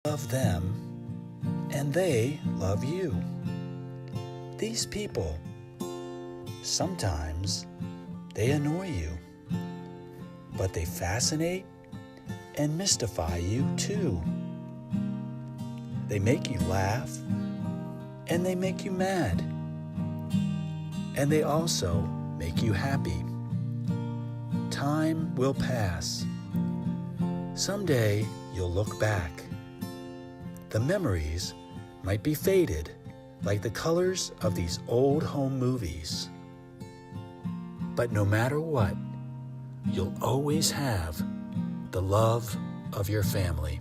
love them and they love you. These people, sometimes they annoy you, but they fascinate and mystify you too. They make you laugh and they make you mad, and they also make you happy. Time will pass. Someday you'll look back. The memories might be faded like the colors of these old home movies. But no matter what, you'll always have the love of your family.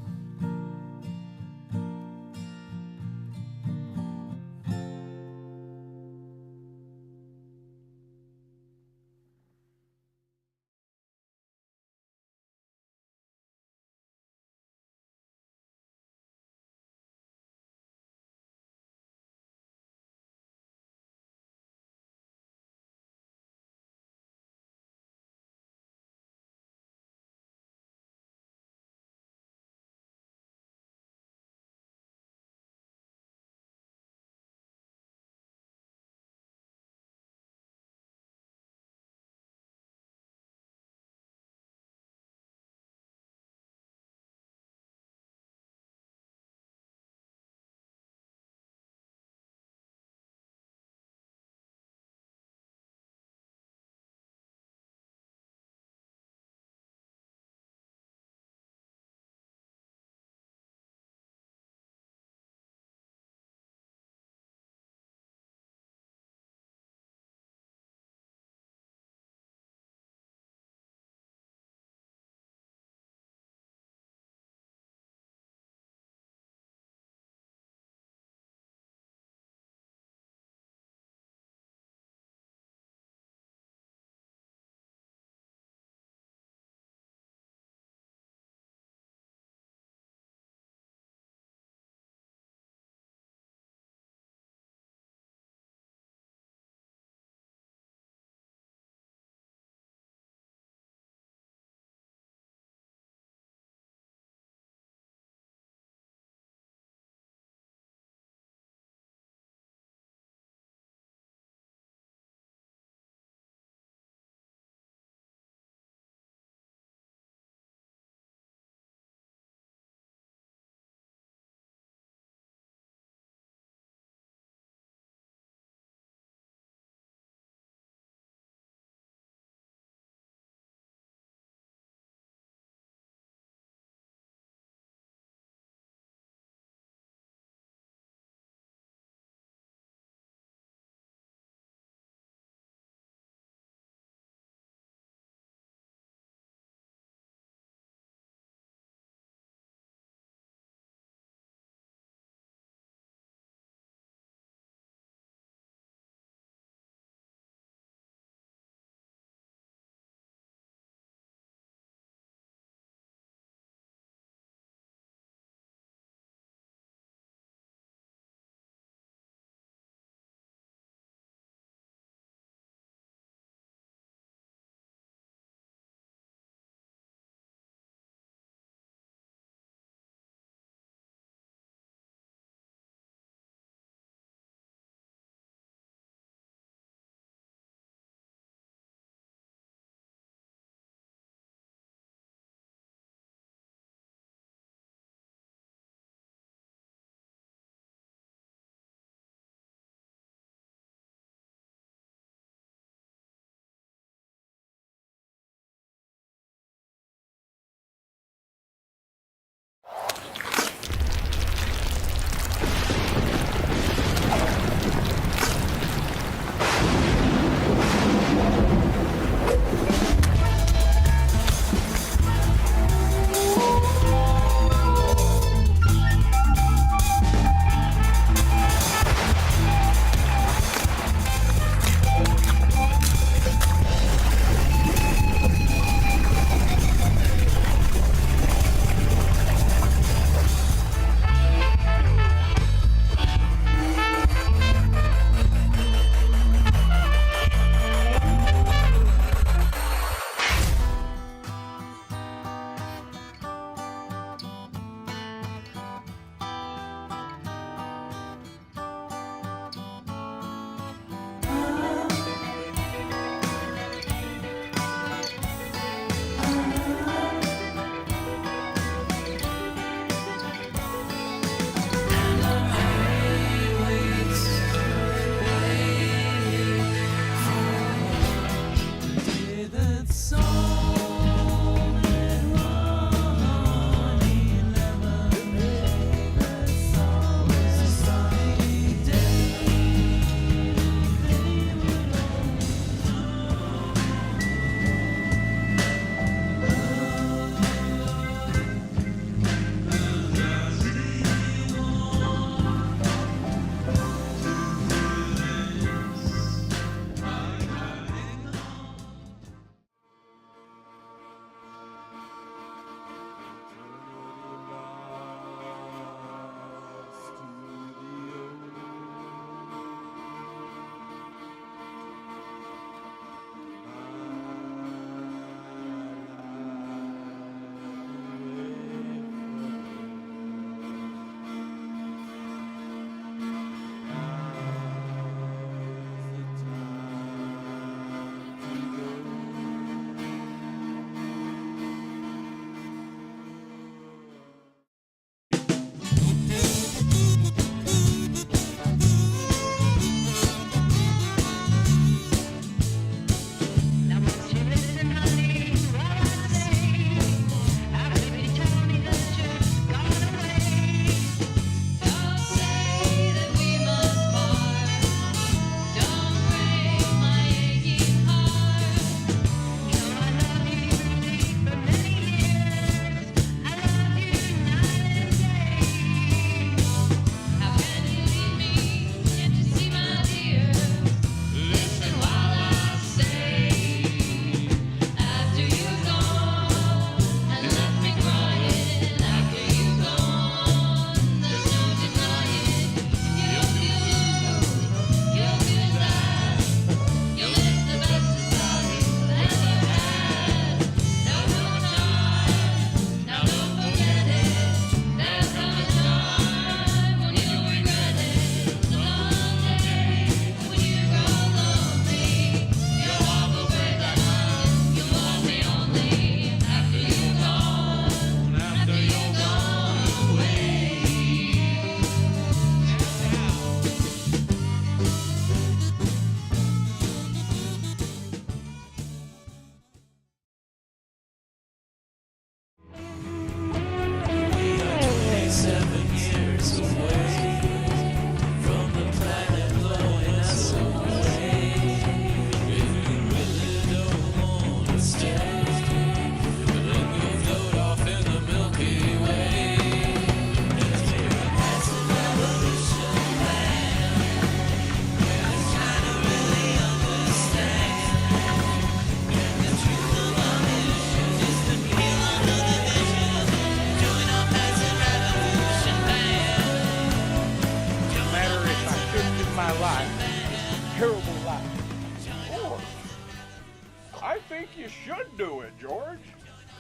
you should do it, George.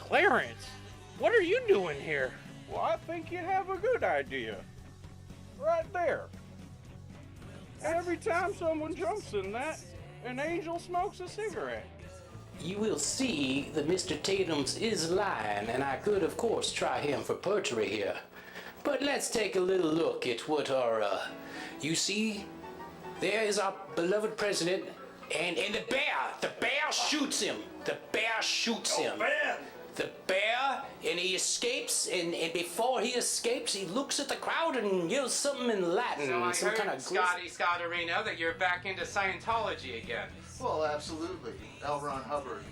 Clarence, what are you doing here? Well, I think you have a good idea. Right there. Every time someone jumps in that, an angel smokes a cigarette. You will see that Mr. Tatum's is lying, and I could, of course, try him for perjury here. But let's take a little look at what you see, there is our beloved president, and the bear shoots him. The bear shoots him. The bear, and he escapes, and before he escapes, he looks at the crowd and yells something in Latin. So I some heard, kind of Scotterino, that you're back into Scientology again. Well, absolutely. L. Ron Hubbard.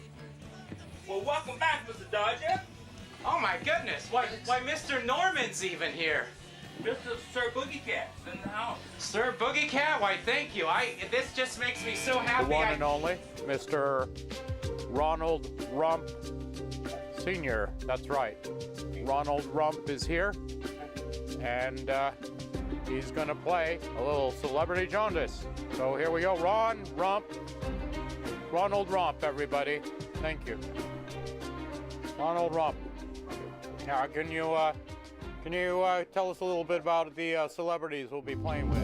Well, welcome back, Mr. Dodger. Oh my goodness, why Mr. Norman's even here. Mr. Sir Boogie Cat's in the house. Sir Boogie Cat, why thank you. This just makes me so happy. The one and only, Mr. Ronald Rump Sr. That's right. Ronald Rump is here, and he's going to play a little Celebrity Jaundice. So here we go. Ronald Rump, everybody. Thank you. Ronald Rump. Now, can you tell us a little bit about the celebrities we'll be playing with?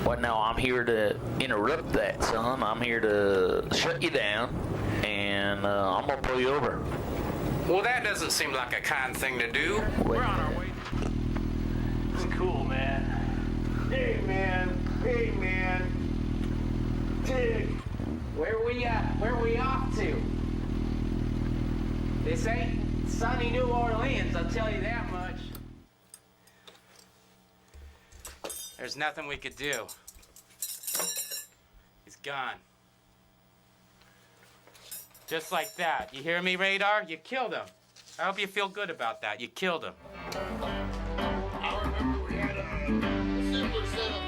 Well, no, I'm here to interrupt that, son. I'm here to shut you down, and I'm gonna pull you over. Well, that doesn't seem like a kind thing to do. We're on our way. Cool, man. Hey, man. Dig. Where we off to? This ain't sunny New Orleans, I'll tell you that much. There's nothing we could do. He's gone. Just like that. You hear me, Radar? You killed him. I hope you feel good about that. You killed him. I remember we had a similar setup.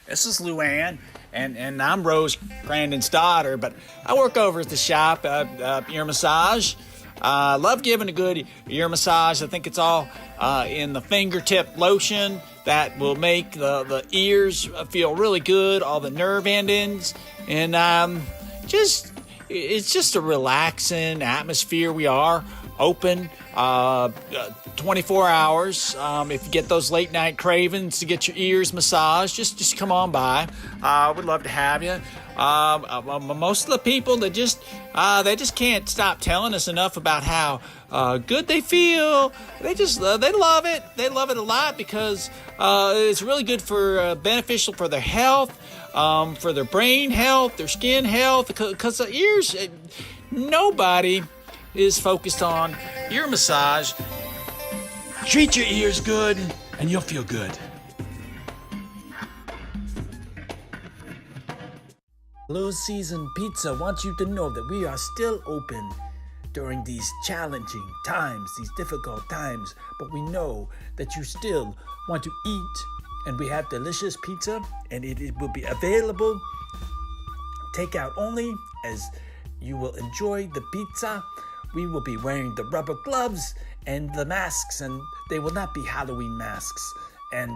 This is Luann, and I'm Rose Crandon's daughter, but I work over at the shop, ear massage. Love giving a good ear massage. I think it's all in the fingertip lotion that will make the ears feel really good, all the nerve endings, and it's just a relaxing atmosphere. We are open 24 hours. If you get those late night cravings to get your ears massaged, just come on by. We'd love to have you. Most of the people that they just can't stop telling us enough about how good they feel. They love it. They love it a lot because it's really good for beneficial for their health, for their brain health, their skin health. Because the ears, nobody is focused on ear massage. Treat your ears good, and you'll feel good. Low Season Pizza wants you to know that we are still open during these challenging times, these difficult times, but we know that you still want to eat, and we have delicious pizza, and it will be available takeout only, as you will enjoy the pizza. We will be wearing the rubber gloves and the masks, and they will not be Halloween masks. And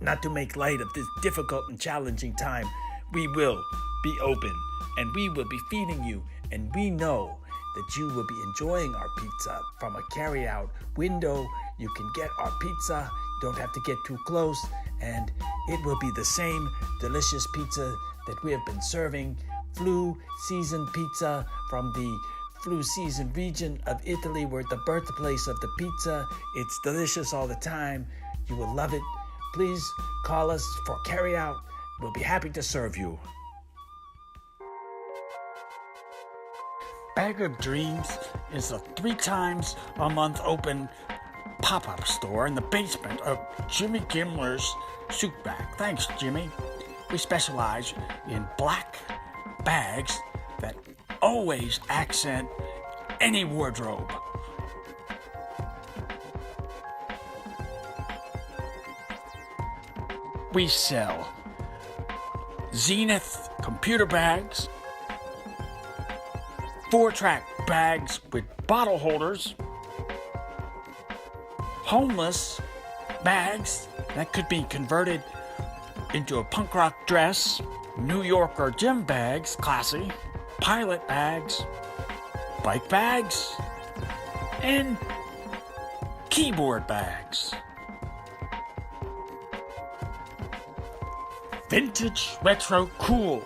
not to make light of this difficult and challenging time, we will be open, and we will be feeding you, and we know that you will be enjoying our pizza from a carry-out window. You can get our pizza, you don't have to get too close, and it will be the same delicious pizza that we have been serving. Flu season pizza from the Flu season region of Italy. We're the birthplace of the pizza. It's delicious all the time. You will love it. please call us for carry out. We'll be happy to serve you. Bag of Dreams is a 3 times a month open pop-up store in the basement of Jimmy Gimler's Soup Bag. Thanks, Jimmy. We specialize in black bags that always accent any wardrobe. We sell Zenith computer bags, 4-track bags with bottle holders, homeless bags that could be converted into a punk rock dress, New York or gym bags, classy, pilot bags, bike bags, and keyboard bags. Vintage, retro, cool.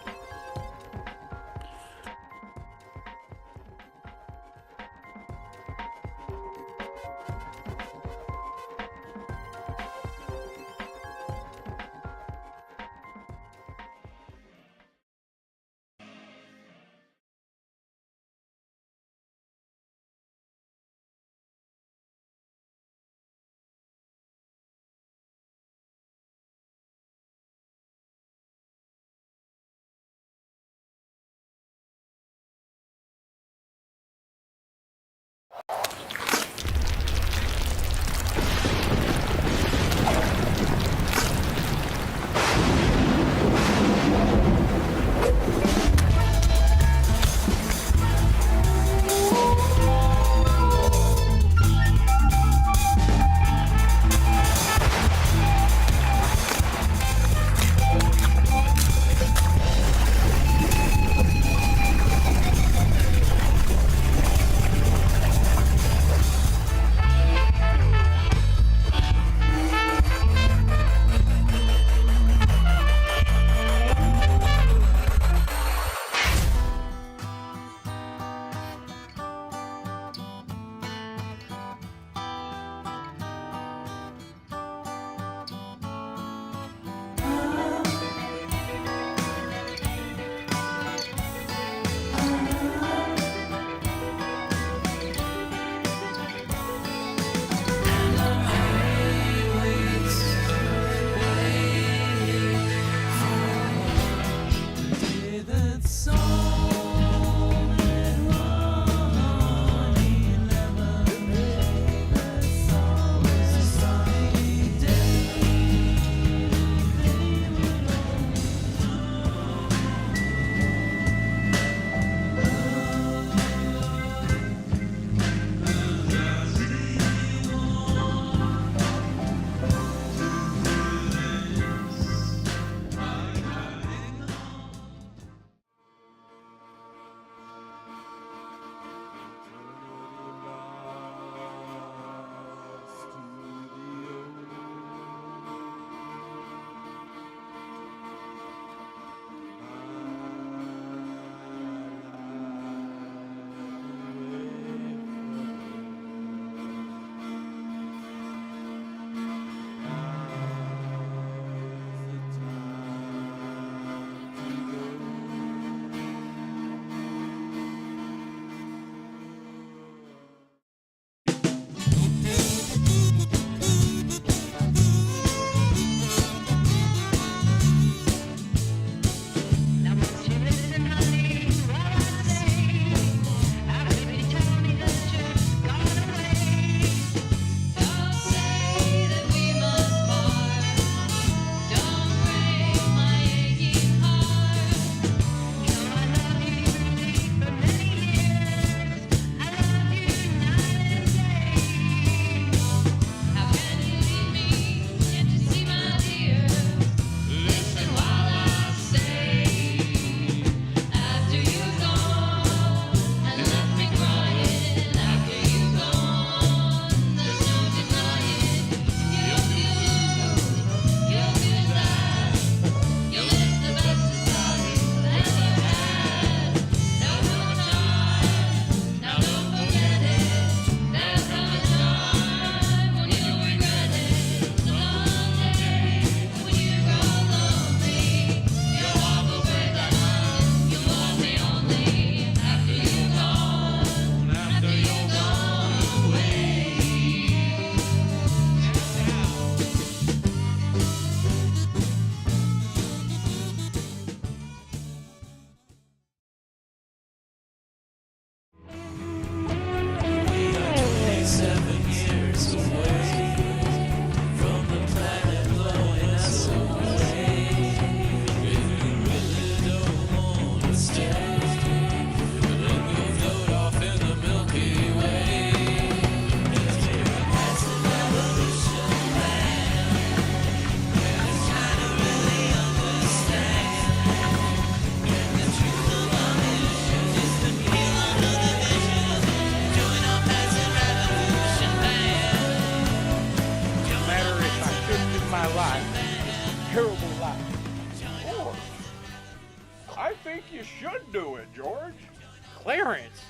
Clarence,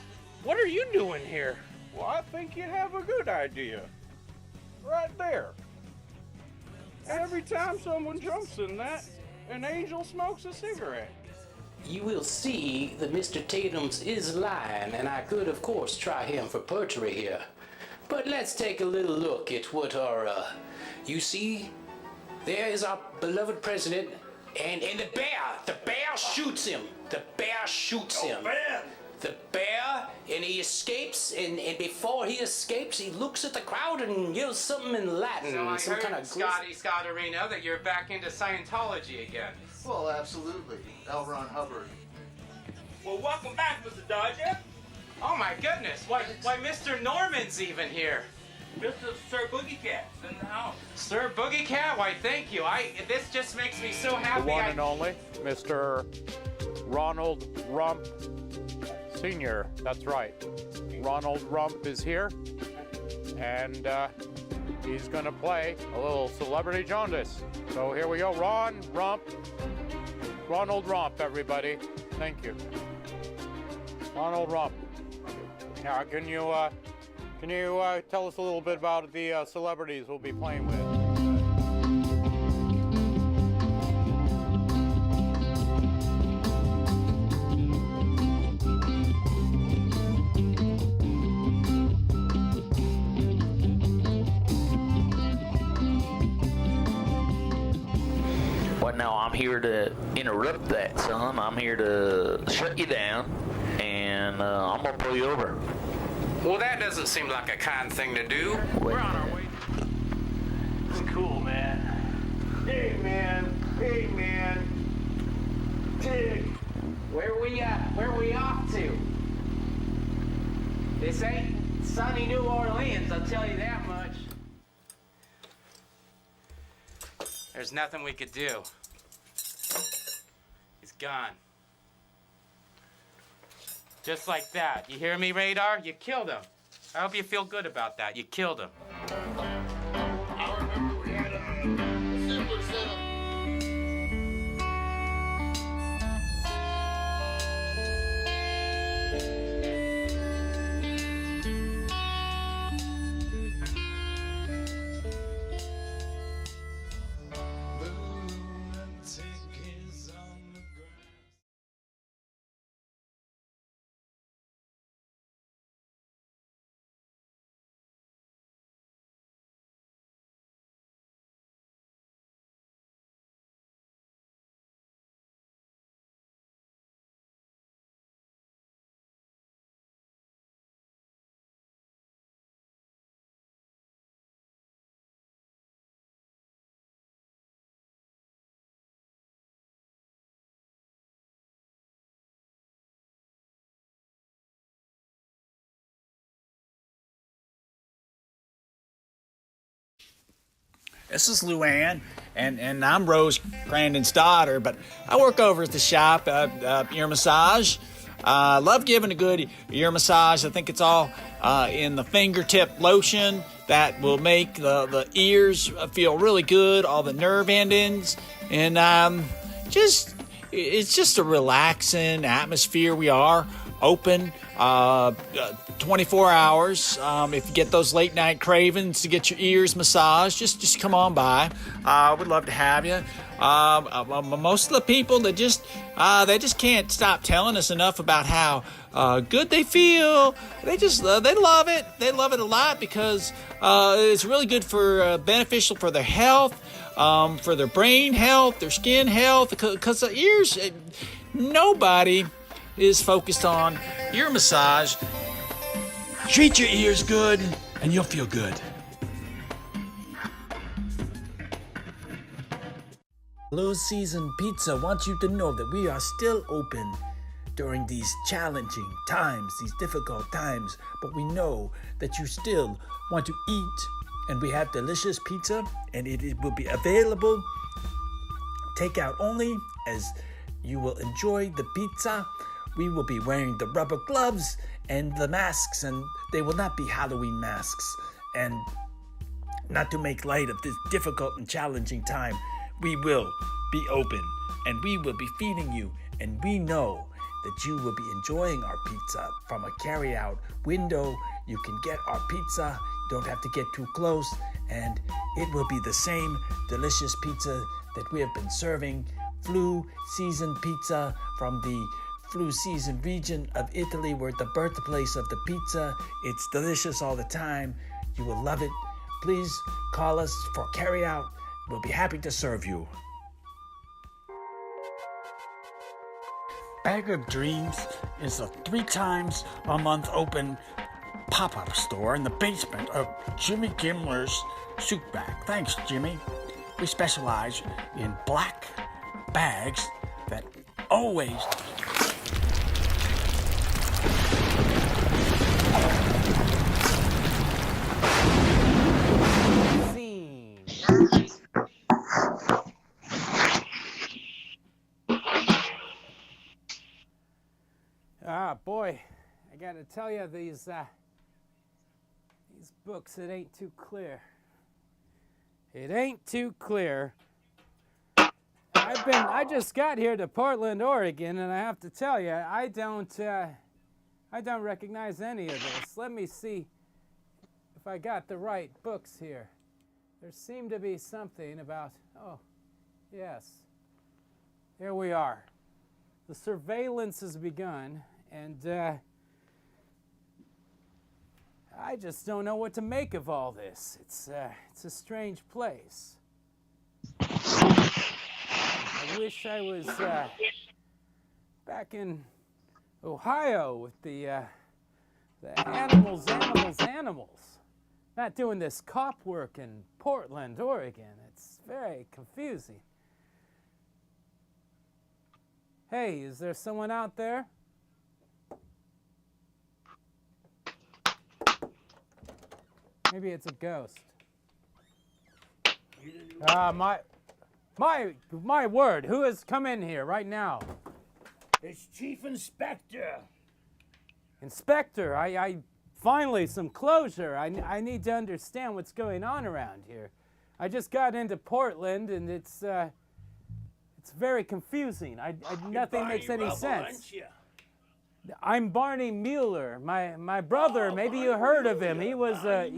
what are you doing here? Well, I think you have a good idea. Right there. Every time someone jumps in that, an angel smokes a cigarette. You will see that Mr. Tatum's is lying, and I could, of course, try him for perjury here. But let's take a little look at what you see, there is our beloved president, and the bear shoots him. The bear shoots him. Man! The bear, and he escapes, and before he escapes, he looks at the crowd and yells something in Latin. So I some heard, kind of Scotterino, that you're back into Scientology again. Well, absolutely. L. Ron Hubbard. Well, welcome back, Mr. Dodger. Oh my goodness, why Mr. Norman's even here. Mr. Sir Boogie Cat's in the house. Sir Boogie Cat, why thank you. This just makes me so The happy. one and only Mr. Ronald Rump Sr. That's right. Ronald Rump is here, and he's going to play a little Celebrity Jaundice. So here we go. Ronald Rump, everybody. Thank you. Ronald Rump. Now, can you tell us a little bit about the celebrities we'll be playing with? Well, no, I'm here to interrupt that, son. I'm here to shut you down, and I'm gonna pull you over. Well, that doesn't seem like a kind thing to do. We're on our way. It's cool, man. Hey, man. Dig. Where we off to? This ain't sunny New Orleans, I'll tell you that much. There's nothing we could do. He's gone. Just like that. You hear me, Radar? You killed him. I hope you feel good about that. You killed him. I remember we had a similar setup. This is Luann, and I'm Rose Crandon's daughter, but I work over at the shop, ear massage. Love giving a good ear massage. I think it's all in the fingertip lotion that will make the ears feel really good, all the nerve endings, and it's just a relaxing atmosphere. We are open 24 hours. If you get those late night cravings to get your ears massaged, just come on by. We'd love to have you. Most of the people that they just can't stop telling us enough about how good they feel. They love it. They love it a lot because it's really good for beneficial for their health, for their brain health, their skin health. Because the ears, nobody is focused on ear massage. Treat your ears good, and you'll feel good. Low Season Pizza wants you to know that we are still open during these challenging times, these difficult times, but we know that you still want to eat, and we have delicious pizza, and it will be available takeout only, as you will enjoy the pizza. We will be wearing the rubber gloves and the masks, and they will not be Halloween masks. And not to make light of this difficult and challenging time, we will be open, and we will be feeding you, and we know that you will be enjoying our pizza from a carry-out window. You can get our pizza. You don't have to get too close, and it will be the same delicious pizza that we have been serving. Flu season pizza from the Flu season region of Italy. We're the birthplace of the pizza. It's delicious all the time. You will love it. Please call us for carry-out. We'll be happy to serve you. Bag of Dreams is a 3 times a month open pop-up store in the basement of Jimmy Gimler's Soup Bag. Thanks, Jimmy. We specialize in black bags that always boy, I gotta tell you, these books, it ain't too clear. It ain't too clear. I just got here to Portland, Oregon, and I have to tell you, I don't recognize any of this. Let me see if I got the right books here. There seemed to be something about, oh, yes. Here we are. The surveillance has begun, and I just don't know what to make of all this. It's a strange place. I wish I was back in Ohio with the animals. Not doing this cop work in Portland, Oregon. It's very confusing. Hey, is there someone out there? Maybe it's a ghost. My word, who has come in here right now? It's Chief Inspector. Inspector, I finally some closure. I need to understand what's going on around here. I just got into Portland and it's very confusing. Nothing makes any sense. I'm Barney Mueller. My brother, maybe you heard of him. He was a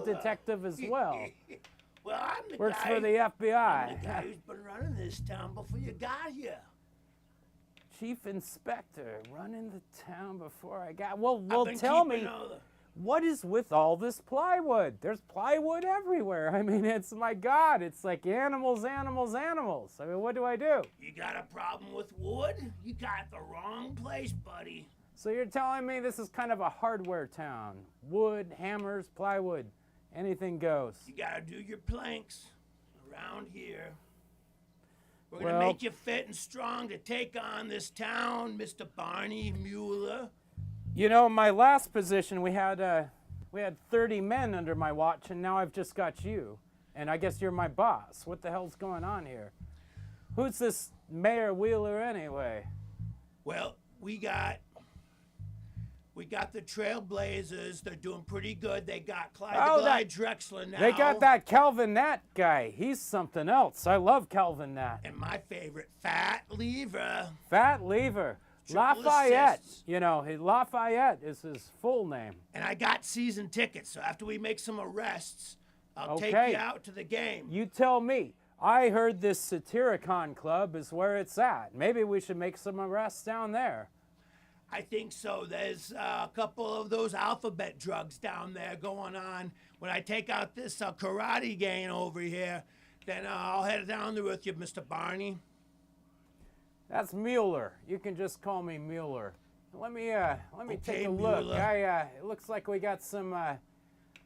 detective as well. Well, I'm the Works guy, for the FBI. I'm the guy who's been running this town before you got here. Chief Inspector running the town before I got. Well, I've tell been me, keeping what is with all this plywood? There's plywood everywhere. I mean, it's, my God, it's like animals. I mean, what do I do? You got a problem with wood? You got the wrong place, buddy. So you're telling me this is kind of a hardware town? Wood, hammers, plywood, anything goes. You gotta do your planks around here. We're gonna make you fit and strong to take on this town, Mr. Barney Mueller. You know, my last position, we had 30 men under my watch, and now I've just got you. And I guess you're my boss. What the hell's going on here? Who's this Mayor Wheeler anyway? Well, we got the Trailblazers. They're doing pretty good. They got Clyde Drexler now. They got that Calvin Nat guy. He's something else. I love Calvin Nat. And my favorite, Fat Lever. Fat Lever. Triple Lafayette. assists. You know, Lafayette is his full name. And I got season tickets, so after we make some arrests, I'll take you out to the game. You tell me. I heard this Satyricon Club is where it's at. Maybe we should make some arrests down there. I think so. There's a couple of those alphabet drugs down there going on. When I take out this karate gang over here, then I'll head down there with you, Mr. Barney. That's Mueller. You can just call me Mueller. Let me take a look. Mueller. It looks like we got some.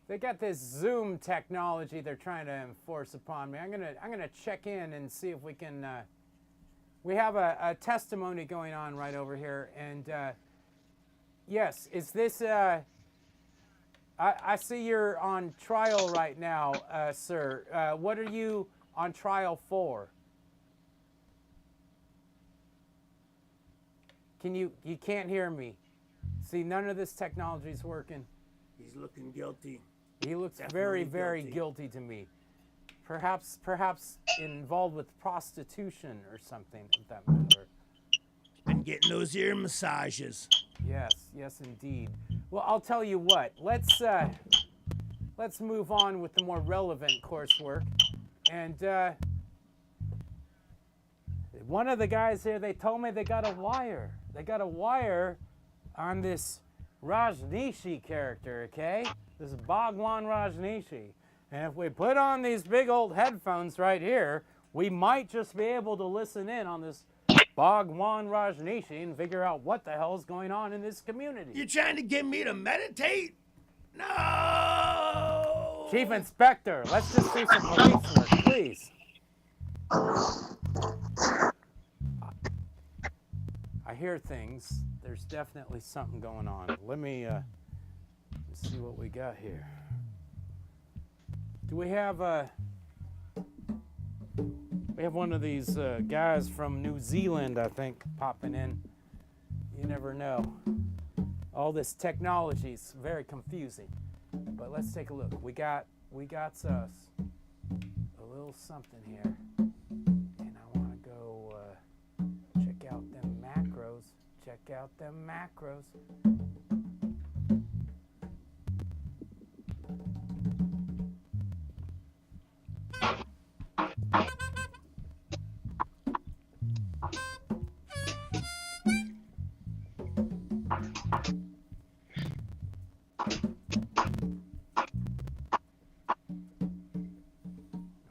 They got this Zoom technology they're trying to enforce upon me. I'm gonna check in and see if we can. We have a testimony going on right over here, and yes, is this? I see you're on trial right now, sir. What are you on trial for? You can't hear me. See, none of this technology is working. He's looking guilty. He looks Definitely very guilty to me. Perhaps involved with prostitution or something of that matter. Been getting those ear massages. Yes, yes, indeed. Well, I'll tell you what. Let's move on with the more relevant coursework. And one of the guys here, they told me they got a wire. They got a wire on this Rajneeshi character, okay? This is Bhagwan Rajneeshi. And if we put on these big old headphones right here, we might just be able to listen in on this Bhagwan Rajneeshi and figure out what the hell is going on in this community. You trying to get me to meditate? No! Chief Inspector, let's just do some police work, please. I hear things. There's definitely something going on. Let me see what we got here. Do we have one of these guys from New Zealand, I think, popping in? You never know. All this technology is very confusing. But let's take a look. We got us a little something here. And I want to go check out them macros. Check out them macros.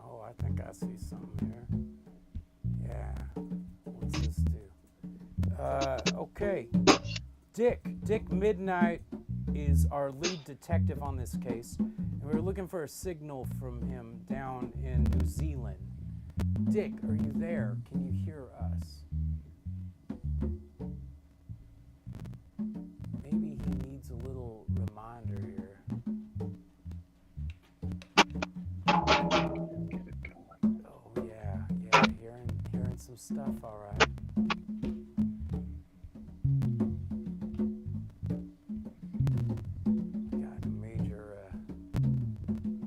Oh, I think I see something here. Yeah. What's this do? Okay. Dick Midnight is our lead detective on this case, and we're looking for a signal from him down in New Zealand. Dick, are you there? Can you hear us? Maybe he needs a little reminder here. Oh yeah, hearing some stuff, all right. Got a major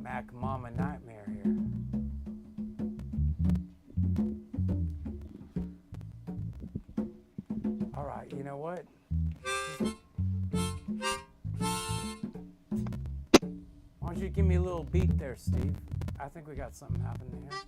Mac Mama nightmare here. All right, you know what? Why don't you give me a little beat there, Steve? I think we got something happening here.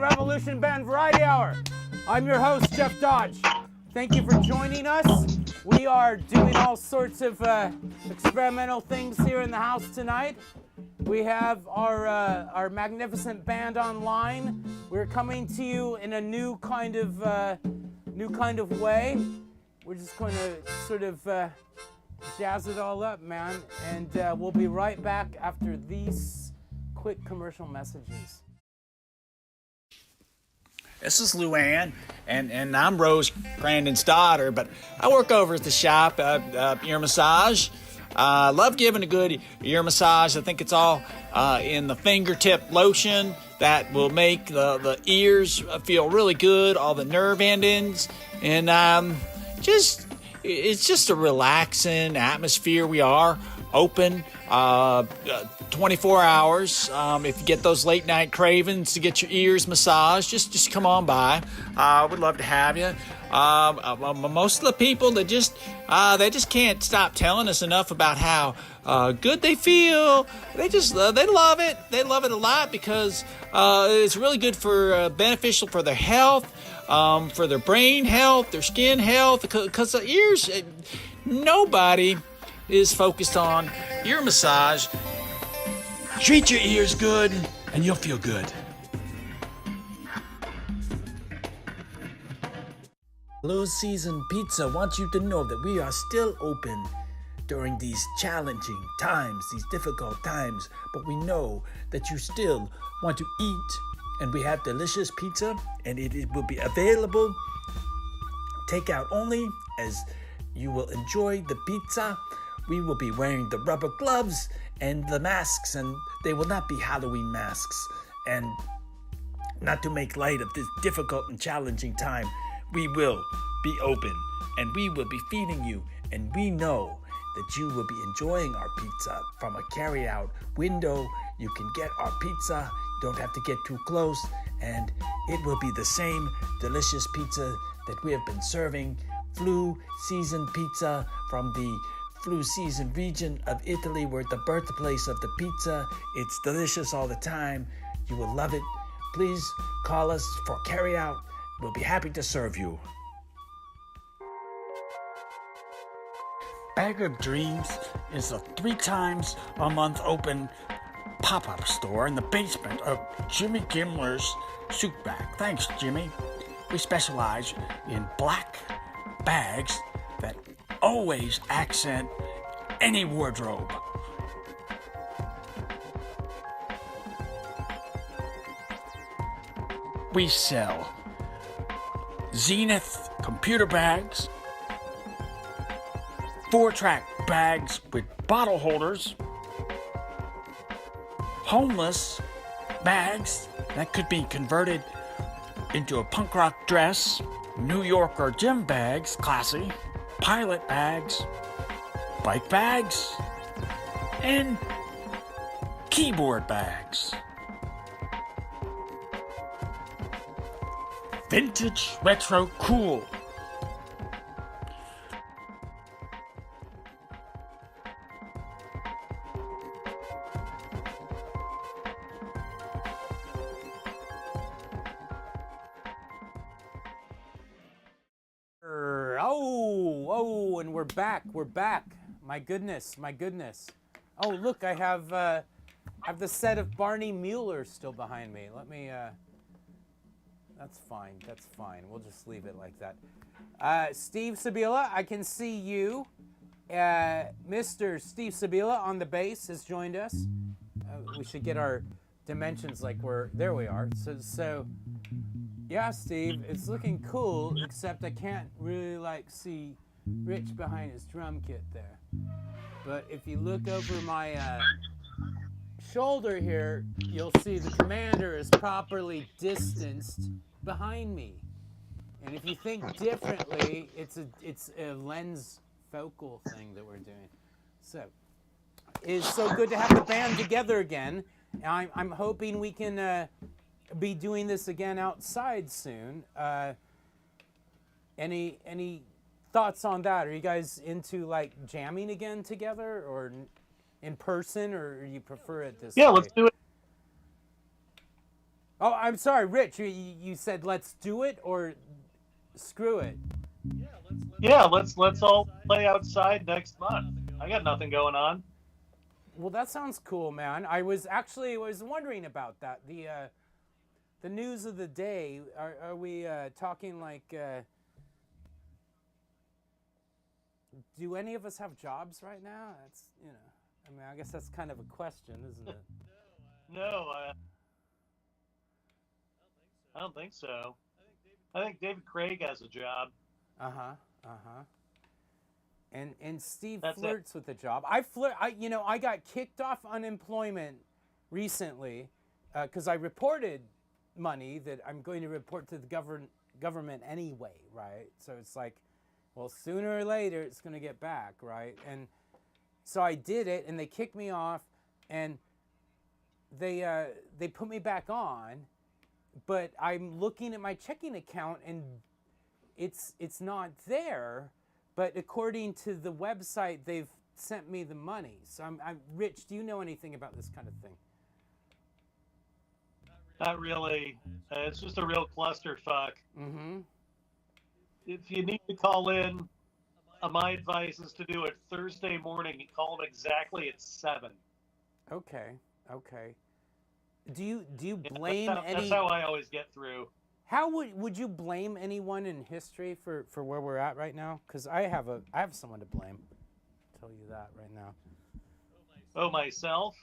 the Revolution Band Variety Hour. I'm your host, Jeff Dodge. Thank you for joining us. We are doing all sorts of experimental things here in the house tonight. We have our magnificent band online. We're coming to you in a new kind of way. We're just going to sort of jazz it all up, man. And we'll be right back after these quick commercial messages. This is Luann, and I'm Rose Crandon's daughter, but I work over at the shop, ear massage. I love giving a good ear massage. I think it's all in the fingertip lotion that will make the ears feel really good, all the nerve endings, and it's just a relaxing atmosphere. We are open 24 hours. If you get those late night cravings to get your ears massaged, just come on by. I would love to have you. Most of the people that they just can't stop telling us enough about how good they feel. They love it. They love it a lot because it's really good for beneficial for their health, for their brain health, their skin health. Because the ears, nobody is focused on ear massage. Treat your ears good and you'll feel good. Low Season Pizza wants you to know that we are still open during these challenging times, these difficult times, but we know that you still want to eat, and we have delicious pizza, and it will be available takeout only, as you will enjoy the pizza. We will be wearing the rubber gloves and the masks, and they will not be Halloween masks. And not to make light of this difficult and challenging time, we will be open and we will be feeding you, and we know that you will be enjoying our pizza from a carry-out window. You can get our pizza, you don't have to get too close, and it will be the same delicious pizza that we have been serving. Flu season pizza from the Flu season region of Italy. We're the birthplace of the pizza. It's delicious all the time. You will love it. Please call us for carry-out. We'll be happy to serve you. Bag of Dreams is a 3 times a month open pop-up store in the basement of Jimmy Gimler's Soup Bag. Thanks, Jimmy. We specialize in black bags that always accent any wardrobe. We sell Zenith computer bags, 4-track bags with bottle holders, homeless bags that could be converted into a punk rock dress, New York or gym bags, classy, pilot bags, bike bags, and keyboard bags. Vintage, retro, cool. And we're back. My goodness. Oh, look, I have the set of Barney Mueller still behind me. Let me, that's fine. We'll just leave it like that. Steve Sabila, I can see you. Mr. Steve Sabila on the bass has joined us. We should get our dimensions there we are. So, yeah, Steve, it's looking cool, except I can't really see Rich behind his drum kit there. But if you look over my shoulder here, you'll see the commander is properly distanced behind me. And if you think differently, it's a lens focal thing that we're doing. So it's so good to have the band together again. I'm hoping we can be doing this again outside soon. Any thoughts on that? Are you guys into jamming again together, or in person, or you prefer it this way? Yeah, let's do it. Oh, I'm sorry, Rich. You said let's do it or screw it. Yeah, let's all play outside next month. I got nothing going on. Well, that sounds cool, man. I was wondering about that. The news of the day. Are we talking like? Do any of us have jobs right now? That's I mean, I guess that's kind of a question, isn't it? No, I don't think so. I think David Craig has a job. And Steve That's flirts with the job. I got kicked off unemployment recently because I reported money that I'm going to report to the government anyway, right? So it's like, well, sooner or later it's going to get back, right? And so I did it, and they kicked me off, and they put me back on, but I'm looking at my checking account, and it's not there. But according to the website, they've sent me the money. So I'm Rich, do you know anything about this kind of thing? Not really. It's just a real clusterfuck. Mm-hmm. If you need to call in, my advice is to do it Thursday morning. Call them exactly at 7. Okay. Do you blame any? That's how I always get through. How would you blame anyone in history for where we're at right now? Because I have someone to blame. I'll tell you that right now. Oh, myself?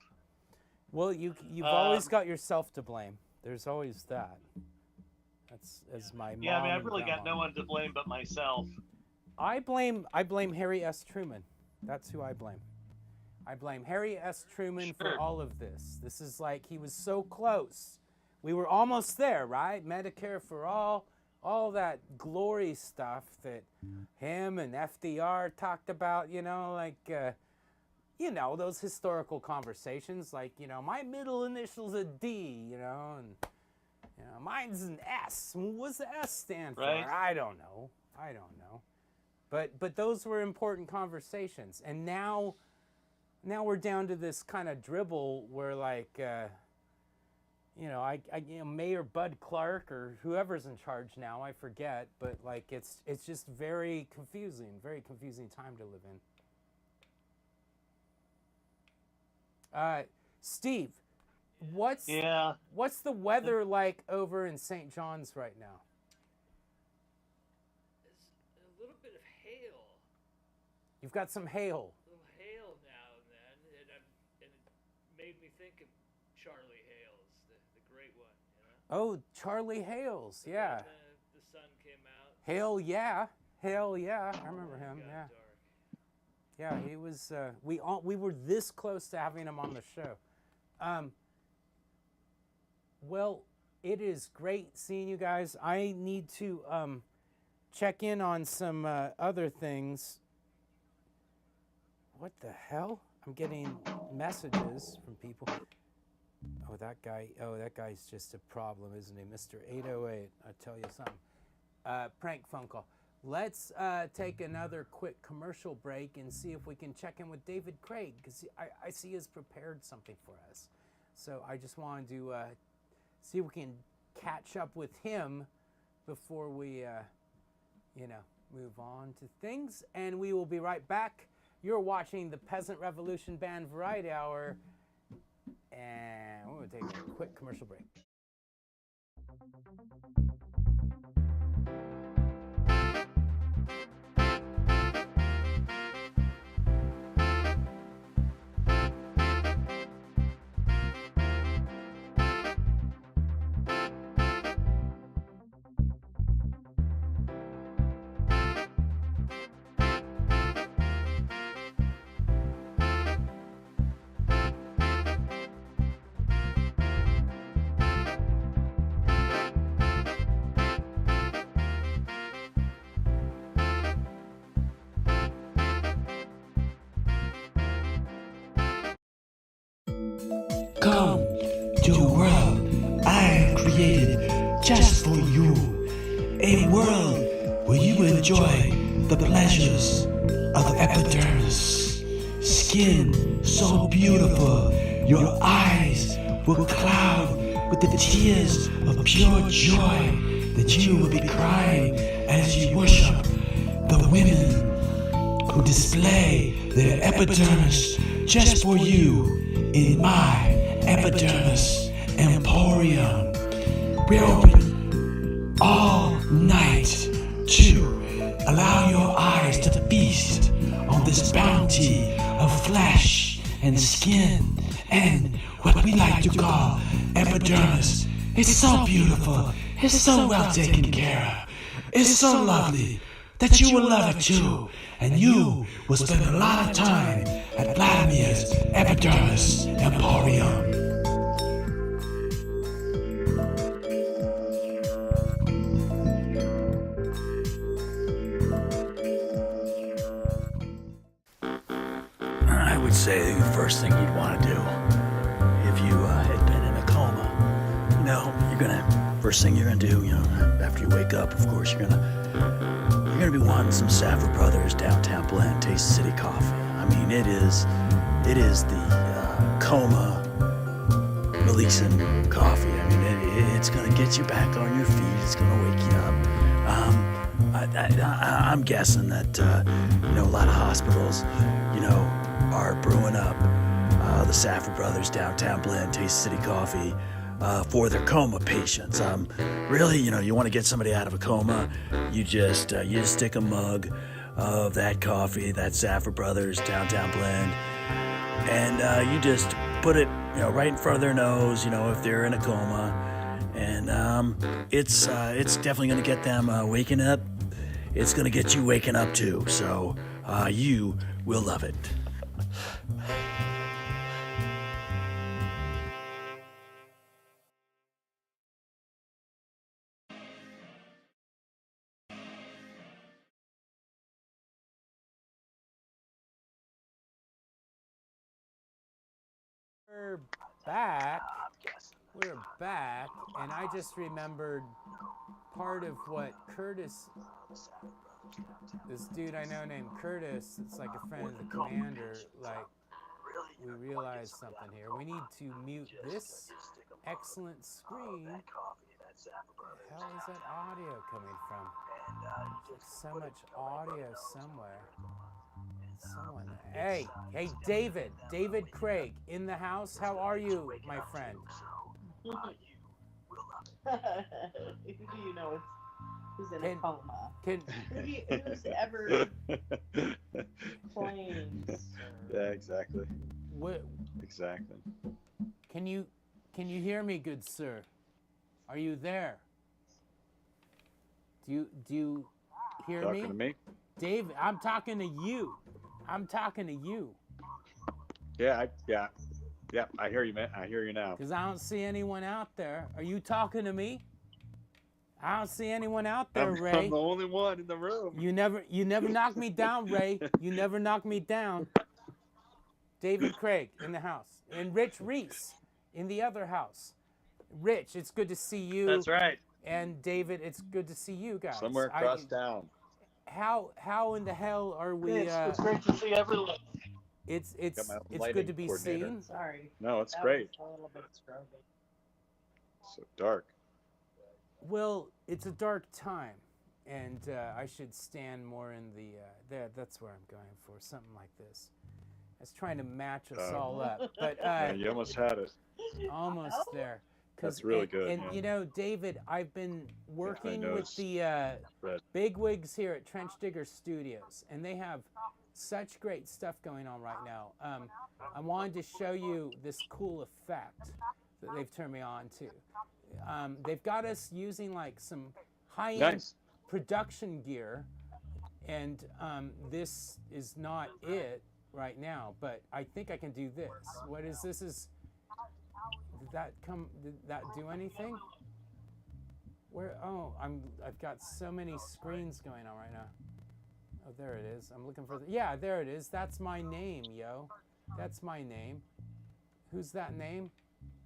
Well, you've always got yourself to blame. There's always that. That's as my mom. Yeah, I mean, I've really got no one to blame but myself. I blame Harry S. Truman. That's who I blame. I blame Harry S. Truman for all of this. This is like he was so close. We were almost there, right? Medicare for all that glory stuff that him and FDR talked about, those historical conversations, like, my middle initial's a D, and mine's an S. What's the S stand for? Right. I don't know. But those were important conversations, and now we're down to this kind of dribble where, like, Mayor Bud Clark or whoever's in charge now, I forget, but like it's just very confusing time to live in. Steve, what's the weather like over in St. John's right now? It's a little bit of hail. You've got some hail. A little hail now and then, and it made me think of Charlie Hales, the great one, Oh, Charlie Hales, yeah. The sun came out. Hale, yeah. I remember him. Yeah. Dark. Yeah, he was. We were this close to having him on the show. Well, it is great seeing you guys. I need to check in on some other things. What the hell? I'm getting messages from people. Oh, that guy's just a problem, isn't he? Mr. 808, I'll tell you something. Prank phone call. Let's take another quick commercial break and see if we can check in with David Craig, because I see he's prepared something for us. So I just wanted to see if we can catch up with him before we, move on to things. And we will be right back. You're watching the Peasant Revolution Band Variety Hour. And we're going to take a quick commercial break. Come to a world I created just for you. A world where you enjoy the pleasures of epidermis. Skin so beautiful, your eyes will cloud with the tears of pure joy that you will be crying as you worship the women who display their epidermis just for you in my epidermis emporium. We're open all night to allow your eyes to feast on this bounty of flesh and skin and what we like to call epidermis. It's so beautiful. It's so well taken care of. It's so lovely that you will love it too. And you will spend a lot of time at Vladimir's Epidermis Emporium. I would say the first thing you'd want to do if you had been in a coma, first thing you're gonna do, after you wake up, of course, you're gonna be wanting some Safford Brothers Downtown Blend Taste City coffee. I mean, it is the coma releasing coffee. I mean, it's gonna get you back on your feet. It's gonna wake you up. I'm guessing that a lot of hospitals, are brewing up the Safford Brothers Downtown Blend Taste City coffee for their coma patients. Really, you want to get somebody out of a coma, you just stick a mug of that coffee, that Safford Brothers Downtown Blend, and you just put it, right in front of their nose, if they're in a coma, and it's definitely going to get them waking up. It's going to get you waking up too, so you will love it. We're back. We're back, and I just remembered part of what Curtis, this dude I know named Curtis, it's like a friend of the commander, we realized something here. We need to mute this excellent screen. Where the hell is that audio coming from? There's so much audio somewhere. Hey, David Craig, in the house. How are you, my friend? Who do you know who's in a coma? Who's ever claims? Yeah, exactly. What? Exactly. Can you hear me, good sir? Are you there? Do you hear me? Talking to me? Dave, I'm talking to you. Yeah, I hear you, man. I hear you now. Because I don't see anyone out there. Are you talking to me? I don't see anyone out there, Ray. I'm the only one in the room. You never knock me down, Ray. You never knock me down. David Craig in the house. And Rich Reese in the other house. Rich, it's good to see you. That's right. And David, it's good to see you guys. Somewhere across town. How in the hell are we? It's great to see everyone. It's good to be seen. Sorry. No, it's great. A little bit strobing. So dark. Well, it's a dark time, and I should stand more in the. That's where I'm going for, something like this. I was trying to match us all up, but yeah, you almost had it. Almost there. That's really good. And yeah. David, I've been working with the bigwigs here at Trench Digger Studios, and they have such great stuff going on right now. I wanted to show you this cool effect that they've turned me on to. They've got us using some high-end production gear, and this is not it right now, but I think I can do this. What is this? Did that do anything? I've got so many screens going on right now. Oh, there it is. I'm looking for yeah, there it is. That's my name, yo. That's my name. Who's that name?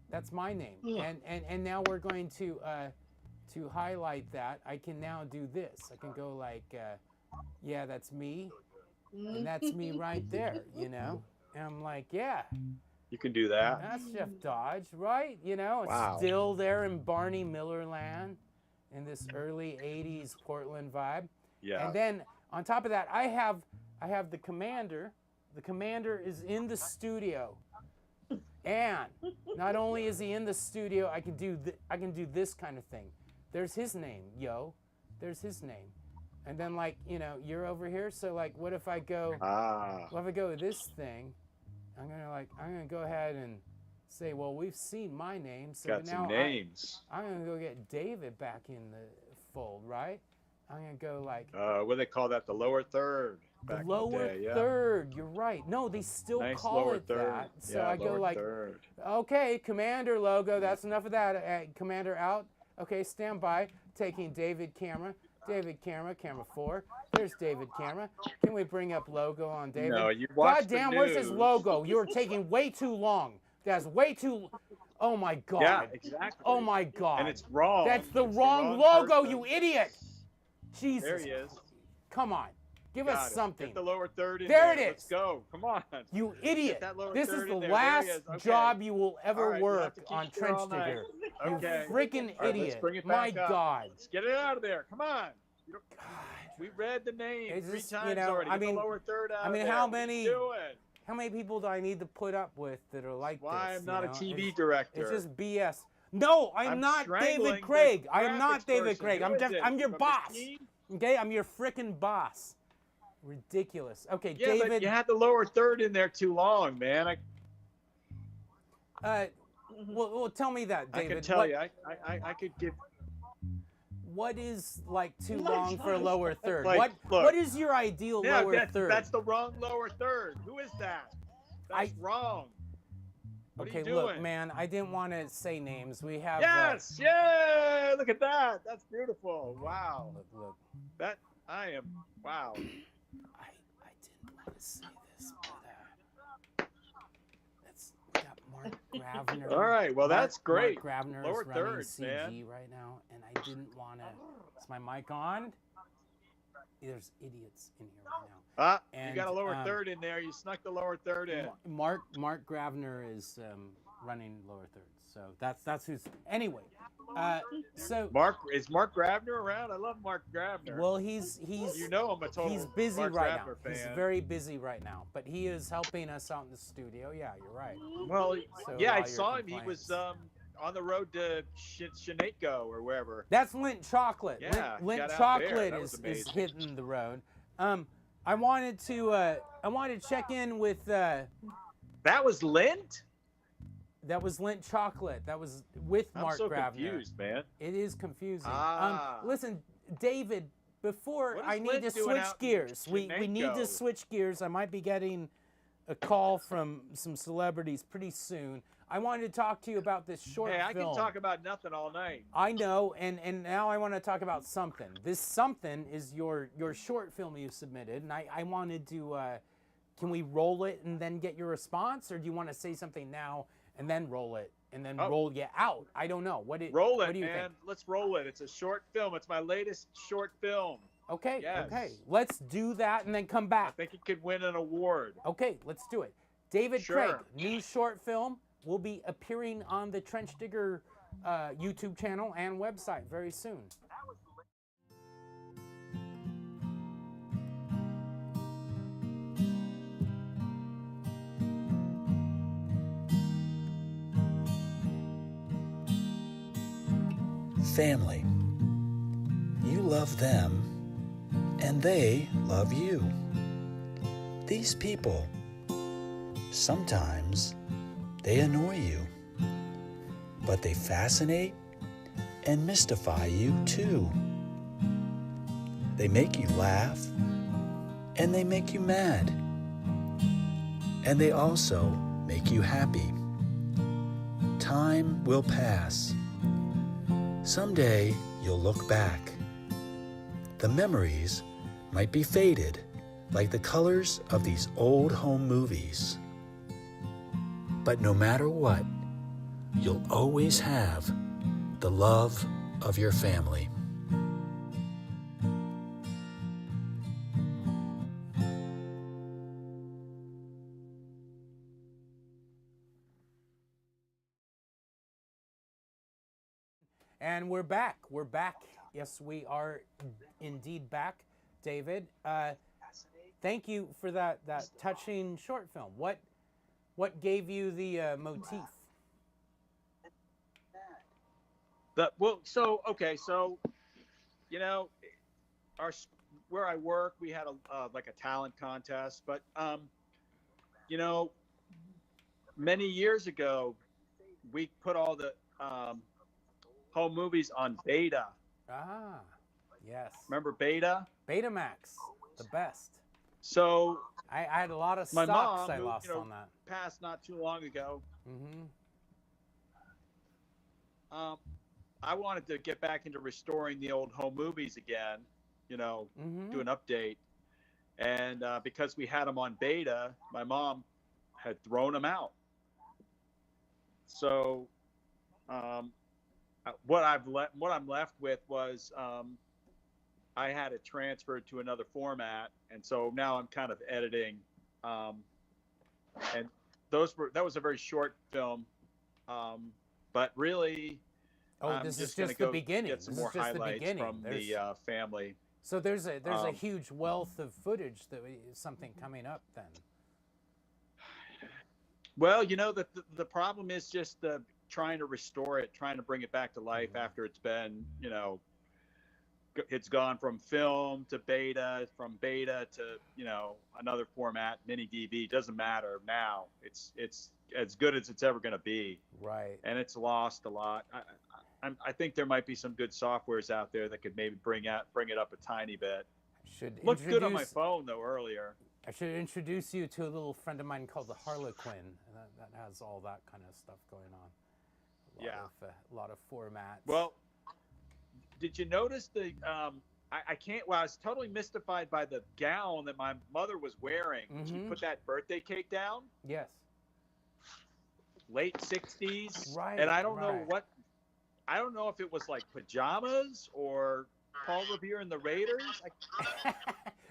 That's my name. Yeah. And now we're going to highlight that. I can now do this. I can go yeah, that's me. And that's me right there, And I'm like, yeah. You can do that. That's Jeff Dodge, right? You know, it's Wow. still there in Barney Miller land in this early 80s Portland vibe. Yeah. And then on top of that, I have the commander. The commander is in the studio. And not only is he in the studio, I can do this kind of thing. There's his name, yo. There's his name. And then, like, you know, you're over here, so like, what if I go with this thing? I'm gonna go ahead and say, well, we've seen my name, so Got now some names. I'm gonna go get David back in the fold, right? I'm gonna go like What do they call that? The lower third. the Back lower in the day, yeah. third. You're right. No, they still Nice call lower it third. that. So Yeah, I go lower like, third. okay, Commander logo. That's enough of that. Commander out. Okay, stand by. Taking David camera. David camera. Camera 4. There's David camera. Can we bring up logo on David? No, you watch the Goddamn, where's his news. logo? You're taking way too long. That's way too. Oh my God. Yeah, exactly. Oh my God. And it's wrong. That's the It's wrong logo, person. you idiot. Jesus. There he is. Come on. Give Got us it. something. Get the lower third in There there. it Let's is. go. Come on. You idiot. that lower This is third the in there. last There he is. Okay. job you will ever All right, we'll have work to keep on you here all Trench Digger. night. Okay. You freaking All right, idiot. let's bring it My back up. God. Let's get it out of there. Come on. You don't- We read the name It's 3 just, times you know, already. I Get mean- the lower third out I mean, of there. how What are many- you doing? How many people do I need to put up with that are like Why this? I'm not you a know? TV It's- director. It's just BS. No, I'm not strangling David Craig. the I am not graphics David person. Craig. Who I'm is just it? I'm your From the boss. team? Okay, I'm your frickin' boss. Ridiculous. Okay, Yeah, David. but you had the lower third in there too long, man. Well, tell me that, I David. can tell What- you. I could give. What is like too long for a lower third? Like, look. What is your ideal Yeah, lower that's, third? that's the wrong lower third. Who is that? That's wrong. What are Okay, you doing? look, man, I didn't want to say names. We have. Yes, yeah. Look at that. That's beautiful. Wow. Look. That I am. Wow. I didn't want to say this, but that's got Mark Gravner. All right, well, that's great. Mark Gravner Lower is running third, CG man. right now, and I didn't want to. Is my mic on? There's idiots in here right now. You And, got a lower third in there. You snuck the lower third in. Mark Gravner is running lower thirds, so that's who's. Anyway, so Is Mark Gravner around? I love Mark Gravner. well, he's You know I'm a total he's busy Mark right Gravner now. fan. He's very busy right now, but he is helping us out in the studio. Yeah, you're right. Well, So yeah, all I your saw him. He complaints. was on the road to Shenango or wherever. That's Lint Chocolate. Yeah, he Lint got out there. Chocolate That was is amazing. hitting the road. I wanted to check in with. That was Lint? That was Lint Chocolate. That was with Mark I'm so Gravner. confused, man. It is confusing. Ah. Listen, David, before What is I need Lint to doing switch out in gears. We need Shenango? to switch gears. I might be getting a call from some celebrities pretty soon. I wanted to talk to you about this short Hey, I film. can talk about nothing all night. I know, and now I want to talk about something. This something is your short film you submitted, and I wanted to. Can we roll it and then get your response, or do you want to say something now and then roll it and then roll you out? I don't know. What do you Man. think? Let's roll it. It's a short film. It's my latest short film. Okay. Yes. Okay. Let's do that and then come back. I think it could win an award. Okay. Let's do it. David Sure. Craig, new short film, will be appearing on the Trench Digger YouTube channel and website very soon. Family. You love them, and they love you. These people, sometimes they annoy you, but they fascinate and mystify you too. They make you laugh, and they make you mad, and they also make you happy. Time will pass. Someday you'll look back. The memories might be faded like the colors of these old home movies. But no matter what, you'll always have the love of your family. And we're back. We're back. Yes, we are indeed back, David. Thank you for that touching short film. What gave you the motif? So you know, where I work, we had like a talent contest, but you know, many years ago, we put all the home movies on Beta. Ah, yes. Remember Beta? Betamax, the best. So I had a lot of my stocks mom, I who, lost on that. passed not too long ago. Mm-hmm. I wanted to get back into restoring the old home movies again, you know, do an update. And because we had them on Beta, my mom had thrown them out. So what I'm left with was I had it transferred to another format, and so now I'm kind of editing. And that was a very short film, but really. This is just the beginning. Get some more highlights from the family. So there's a huge wealth of footage that something coming up then. Well, you know, the problem is just trying to restore it, trying to bring it back to life after it's been, you know, it's gone from film to Beta, from Beta to, you know, another format, mini DV. Doesn't matter now. It's as good as it's ever going to be. Right. And it's lost a lot. I think there might be some good softwares out there that could maybe bring it up a tiny bit. Looked good on my phone though earlier. I should introduce you to a little friend of mine called the Harlequin. That has all that kind of stuff going on. A lot of formats. Well, did you notice the? I can't. Well, I was totally mystified by the gown that my mother was wearing. She put that birthday cake down. Yes. Late 60s. Right. And I don't know what. I don't know if it was like pajamas or Paul Revere and the Raiders.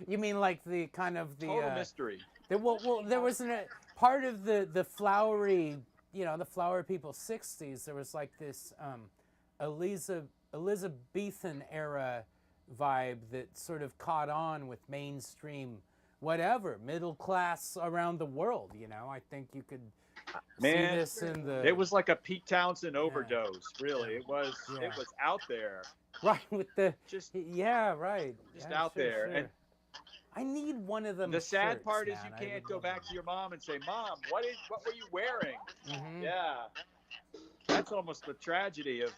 You mean like the kind of the total mystery? There was a part of the flowery, you know, the flower people 60s. There was like this Elizabethan era vibe that sort of caught on with mainstream, whatever, middle class around the world. You know, I think you could. Man, see this in the... it was like a Pete Townsend overdose. Really, it was out there. Right, with the just right, out there. Sure. And I need one of them. The sad shirts, part is man. you can't go back to your mom and say, "Mom, what were you wearing?" Yeah, that's almost the tragedy of,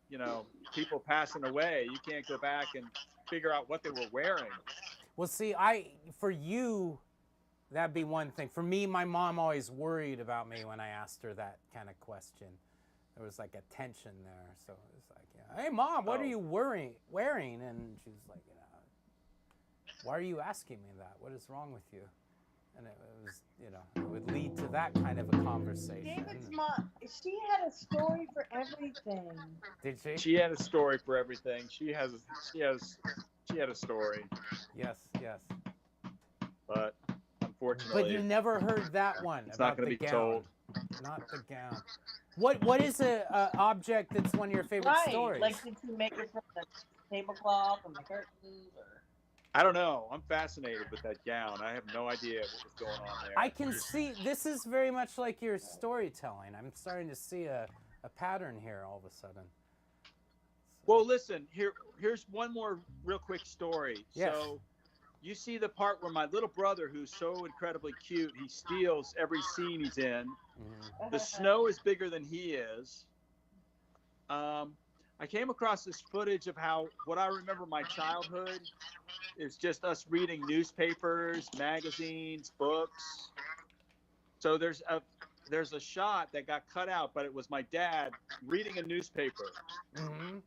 you know, people passing away. You can't go back and figure out what they were wearing. Well, see, for you. That'd be one thing. For me, my mom always worried about me when I asked her that kind of question. There was like a tension there. So it was like, hey, Mom, what are you wearing? And she was like, why are you asking me that? What is wrong with you? And it was, it would lead to that kind of a conversation. David's mom, she had a story for everything. Did she? She had a story for everything. She had a story. Yes. But unfortunately, but you never heard that one. It's about not going to be gown. told. Not the gown. What is a object that's one of your favorite stories? Like, did you make it from the tablecloth and the curtains, or? I don't know. I'm fascinated with that gown. I have no idea what was going on there. I can see this is very much like your storytelling. I'm starting to see a pattern here all of a sudden. Well, listen, here's one more real quick story. Yes. So you see the part where my little brother, who's so incredibly cute, he steals every scene he's in. The snow is bigger than he is. I came across this footage of what I remember my childhood is just us reading newspapers, magazines, books. So there's a shot that got cut out, but it was my dad reading a newspaper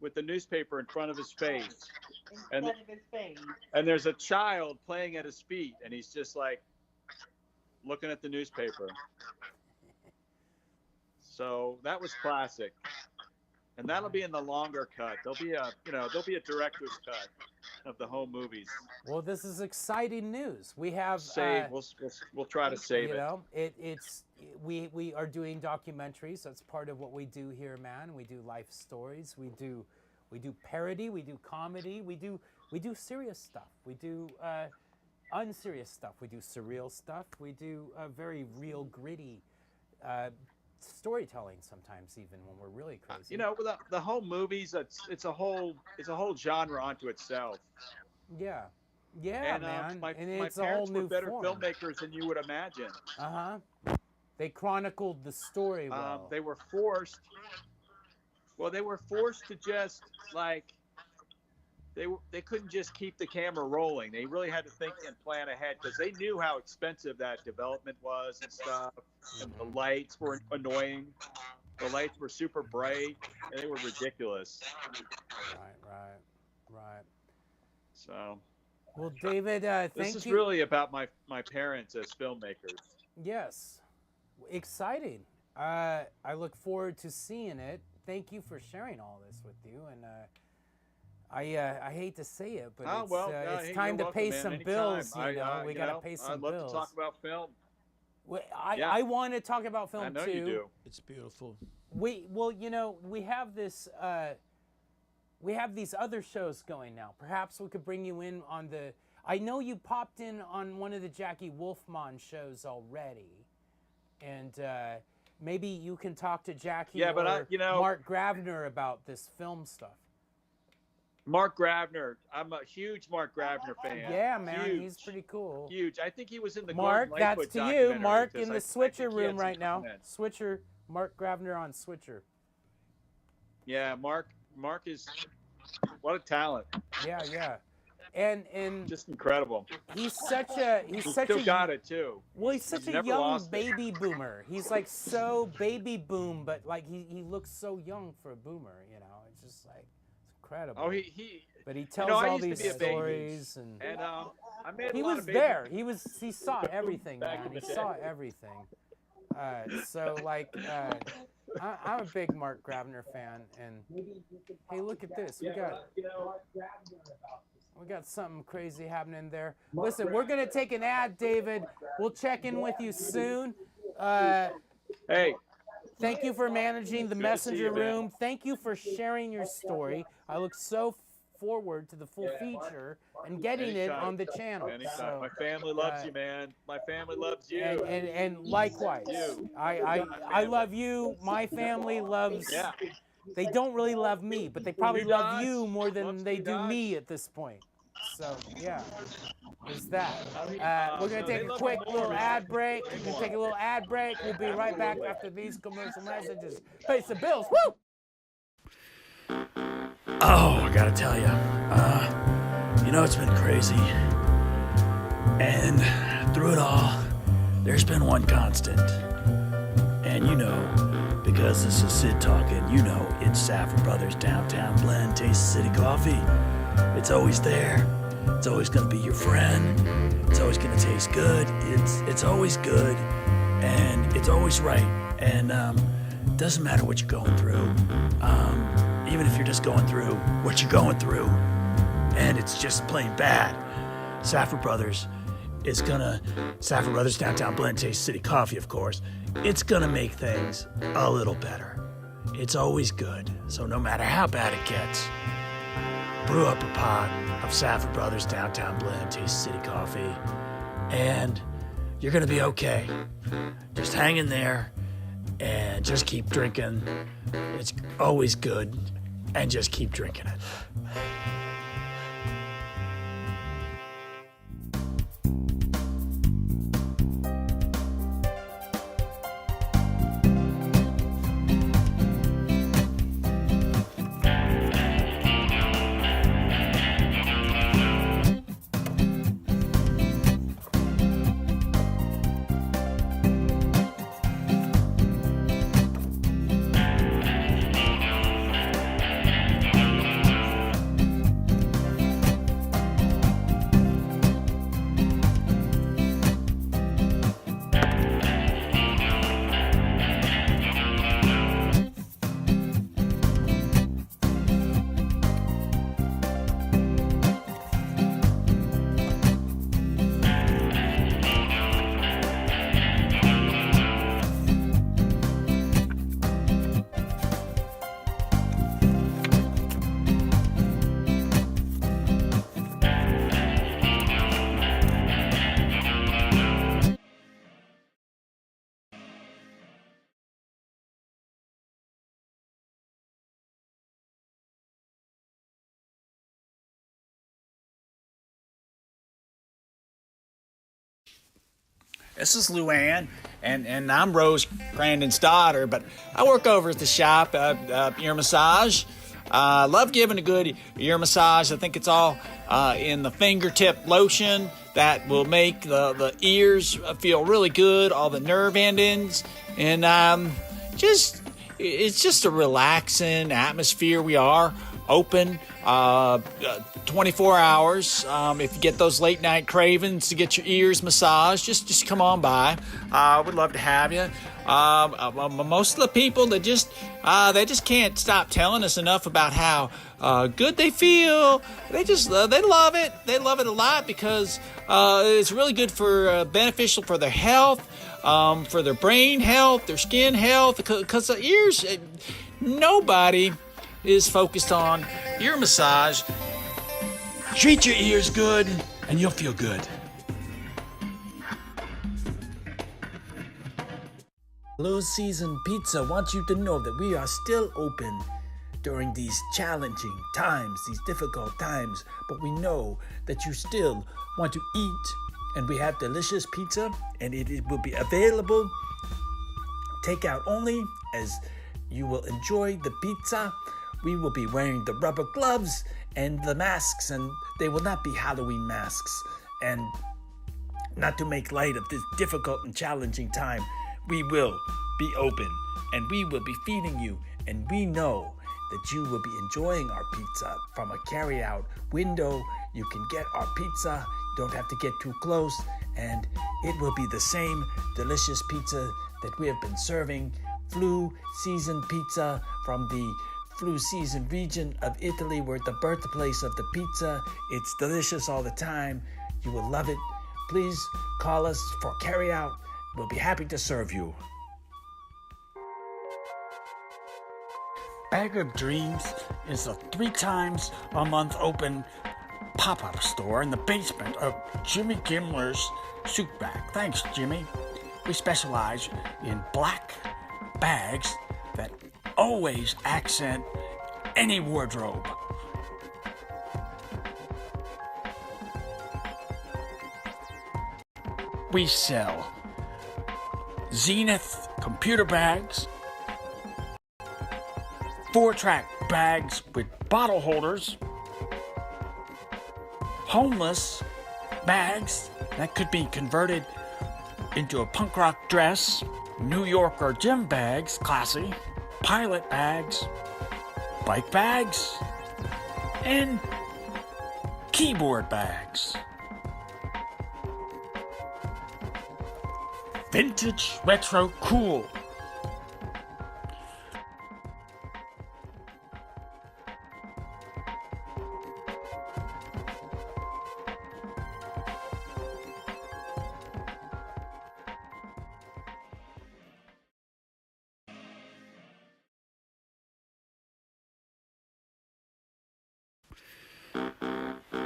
with the newspaper in front of his face. And there's a child playing at his feet, and he's just like looking at the newspaper. So that was classic. And that'll be in the longer cut. There'll be a director's cut. of the home movies. Well, this is exciting news. We have We'll try to save you it. know, we are doing documentaries. That's part of what we do here, man. We do life stories. We do parody. We do comedy. We do serious stuff. We do unserious stuff. We do surreal stuff. We do very real, gritty storytelling. Sometimes even when we're really crazy. You know, the home movies, it's a whole genre unto itself. Yeah. Yeah, and, man. My it's parents a whole new were better form. filmmakers than you would imagine. They chronicled the story well. They were forced. Well, they were forced to just like they couldn't just keep the camera rolling. They really had to think and plan ahead because they knew how expensive that development was and stuff. And the lights were annoying. The lights were super bright and they were ridiculous. Right. So. Well, David, thank you. This is really about my parents as filmmakers. Yes. Exciting. I look forward to seeing it. Thank you for sharing all this with you. And I hate to say it, but it's time to pay some bills. You know, we got to pay some bills. I'd love to talk about film. Well, I want to talk about film too. I know you do. It's beautiful. Well, you know, we have this. We have these other shows going now. Perhaps we could bring you in on the. I know you popped in on one of the Jackie Wolfman shows already, and maybe you can talk to Jackie or Mark Gravner about this film stuff. Mark Gravner, I'm a huge Mark Gravner fan. Yeah, man, he's pretty cool. Huge. I think he was in the Mark. Gordon Lightfoot That's to you, documentary, Mark, because in the I Switcher think he had room some right now. comments. Switcher, Mark Gravner on Switcher. Yeah, Mark is what a talent. Yeah. And just incredible. He's still got it too. Well, he's such a young baby boomer. He's like so baby boom, but like he looks so young for a boomer. You know, it's just like it's incredible. Oh, he. But he tells all these stories, and I made he a lot was of babies. there. He saw everything, man. He saw everything. So like, I'm a big Mark Gravner fan, and hey, look at this. We got something crazy happening there. Listen, we're gonna take an ad, David. We'll check in with you soon. Hey. Thank you for managing the messenger room. Thank you for sharing your story. I look so forward to the full feature and getting it on the channel. So, my family loves you, man. My family loves you. And likewise, I love you. My family loves. Yeah. They don't really love me, but they probably love you more than they do me at this point. So yeah, there's that. We're gonna take a quick little ad break. We'll be right back after these commercial messages. Pay some bills. Woo! Oh, I gotta tell you, you know, it's been crazy. And through it all, there's been one constant. And you know, because this is Sid talking, you know, it's Safford Brothers Downtown Blend Taste City Coffee. It's always there. It's always gonna be your friend. It's always gonna taste good. It's always good. And it's always right. And it doesn't matter what you're going through. Even if you're just going through what you're going through and it's just plain bad, Safford Brothers Downtown Blend Taste City Coffee, of course, it's gonna make things a little better. It's always good, so no matter how bad it gets, brew up a pot of Safford Brothers Downtown Blend Taste City Coffee, and you're gonna be okay. Just hang in there and just keep drinking. It's always good, and just keep drinking it. This is Luann, and I'm Rose Crandon's daughter, but I work over at the shop, ear massage. Love giving a good ear massage. I think it's all in the fingertip lotion that will make the ears feel really good, all the nerve endings, and it's just a relaxing atmosphere. We are open 24 hours. If you get those late night cravings to get your ears massaged, just come on by. We'd love to have you. Most of the people that they just can't stop telling us enough about how good they feel. They love it. They love it a lot because it's really good for beneficial for their health, for their brain health, their skin health. Because the ears, nobody is focused on ear massage. Treat your ears good, and you'll feel good. Low Season Pizza wants you to know that we are still open during these challenging times, these difficult times, but we know that you still want to eat, and we have delicious pizza, and it will be available takeout only, as you will enjoy the pizza. We will be wearing the rubber gloves and the masks, and they will not be Halloween masks. And not to make light of this difficult and challenging time, we will be open, and we will be feeding you, and we know that you will be enjoying our pizza from a carry-out window. You can get our pizza, you don't have to get too close, and it will be the same delicious pizza that we have been serving. Flu season pizza from the Flu season region of Italy. We're the birthplace of the pizza. It's delicious all the time. You will love it. Please call us for carry-out. We'll be happy to serve you. Bag of Dreams is a 3 times a month open pop-up store in the basement of Jimmy Gimler's Soup Bag. Thanks, Jimmy. We specialize in black bags that always accent any wardrobe. We sell Zenith computer bags, 4-track bags with bottle holders, homeless bags that could be converted into a punk rock dress, New York or gym bags, classy, pilot bags, bike bags, and keyboard bags. Vintage, retro, cool.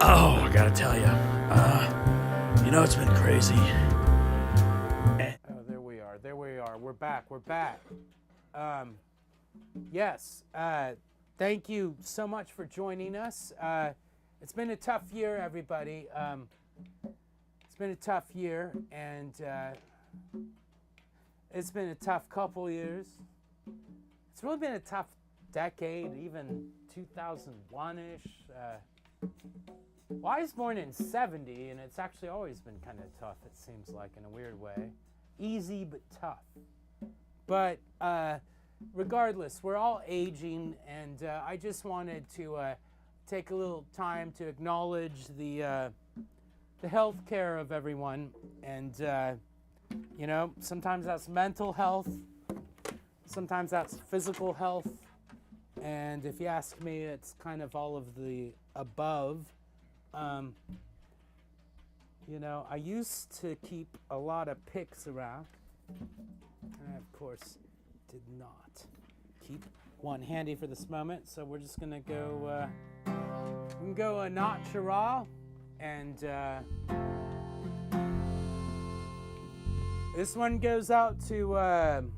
Oh, I gotta tell you, it's been crazy. Oh, there we are. We're back. Yes, thank you so much for joining us. It's been a tough year, everybody. It's been a tough year, and it's been a tough couple years. It's really been a tough decade, even 2001-ish. Well, I was born in 70, and it's actually always been kind of tough, it seems like, in a weird way. Easy, but tough. But regardless, we're all aging, and I just wanted to take a little time to acknowledge the health care of everyone. And, sometimes that's mental health, sometimes that's physical health, and if you ask me, it's kind of all of the above. I used to keep a lot of pics around. I, of course, did not keep one handy for this moment, so we're just gonna go. We can go a natural, and this one goes out to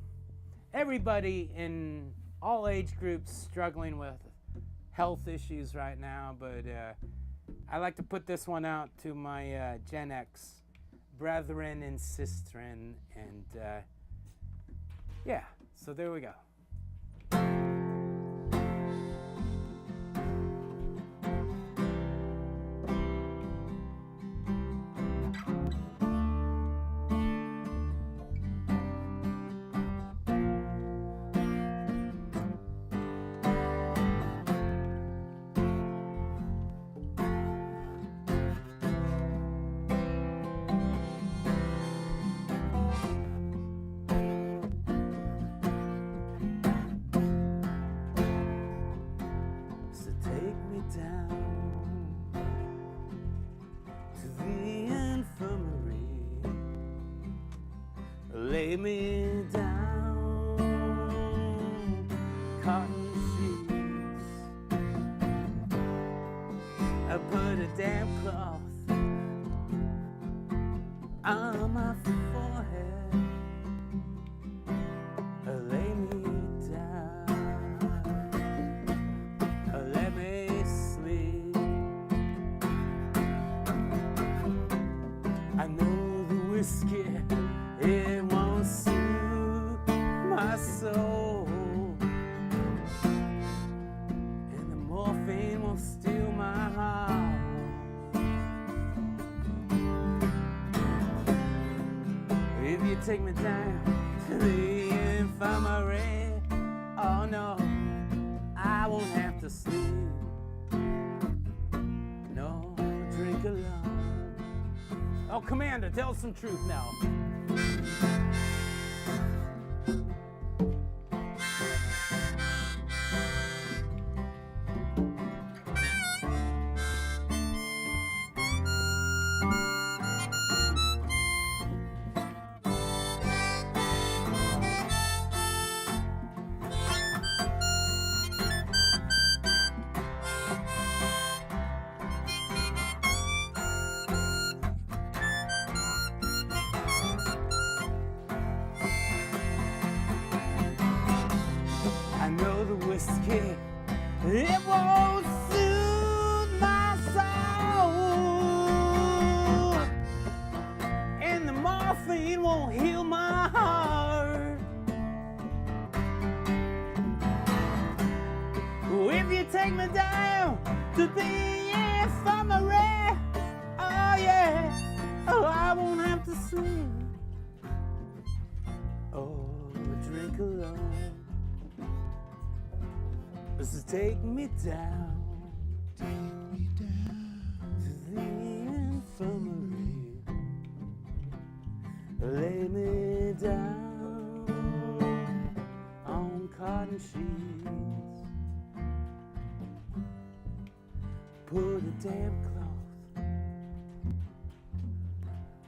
everybody in all age groups struggling with health issues right now, but I like to put this one out to my Gen X brethren and sistren, and yeah, so there we go. Lay me down, cotton sheets. I put a damp cloth on my forehead. Lay me down, let me sleep. I know the whiskey, it won't soothe my soul, and the morphine won't steal my heart. If you take me down to the infirmary, oh no, I won't have to sleep. No, drink alone. Oh, Commander, tell some truth now. It won't soothe my soul, and the morphine won't heal my heart. If you take me down to the infirmary, oh yeah, oh, I won't have to sleep. Oh, drink alone. So take me down to the infirmary. Lay me down on cotton sheets. Put a damp cloth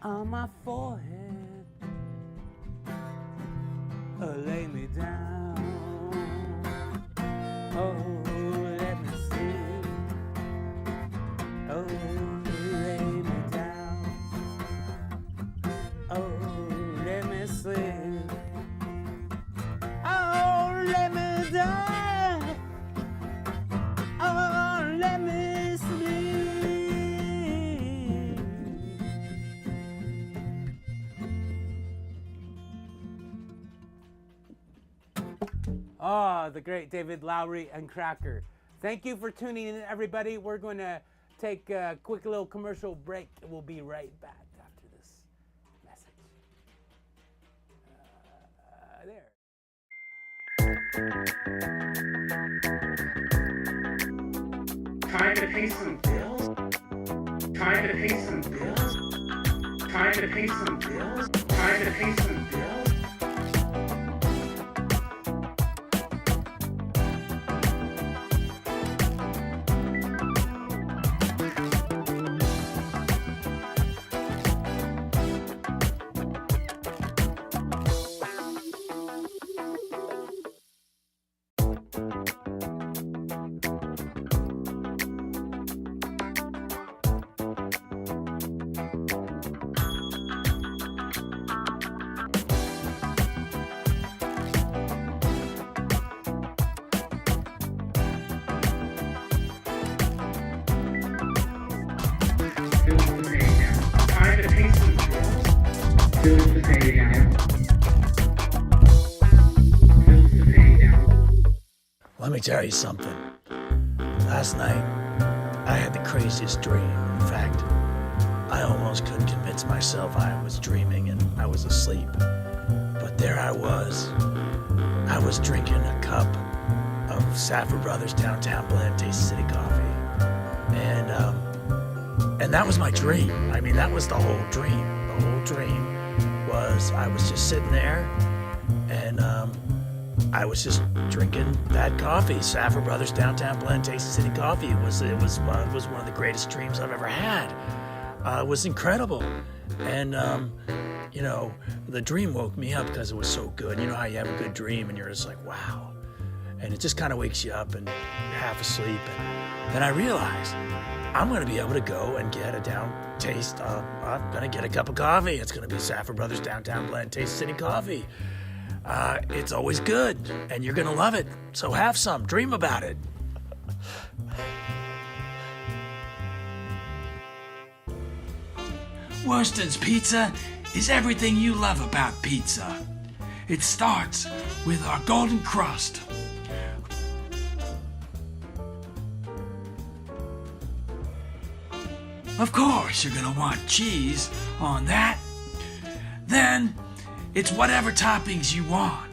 on my forehead. Lay me down. Oh, let me sleep. Oh, lay me down. Oh, let me sleep. Oh, let me die. Oh, let me sleep. Oh, the great David Lowry and Cracker. Thank you for tuning in, everybody. We're going to take a quick little commercial break. We'll be right back after this message. There. Time to pay some bills. Time to pay some bills. Time to pay some bills. Time to pay some bills. Time to pay some bills. Let me tell you something. Last night, I had the craziest dream. In fact, I almost couldn't convince myself I was dreaming and I was asleep. But there I was. I was drinking a cup of Safford Brothers Downtown Blend Taste City coffee. And that was my dream. I mean, that was the whole dream. The whole dream was I was just sitting there and I was just drinking that coffee, Safford Brothers Downtown Blend Taste City coffee. It was one of the greatest dreams I've ever had. It was incredible. And, you know, the dream woke me up because it was so good. You know how you have a good dream and you're just like, wow. And it just kind of wakes you up and you're half asleep. And then I realized I'm going to be able to go and get a down taste. I'm going to get a cup of coffee. It's going to be Safford Brothers Downtown Blend Taste City coffee. It's always good, and you're going to love it. So have some. Dream about it. Worston's Pizza is everything you love about pizza. It starts with our golden crust. Of course, you're gonna want cheese on that. Then, it's whatever toppings you want.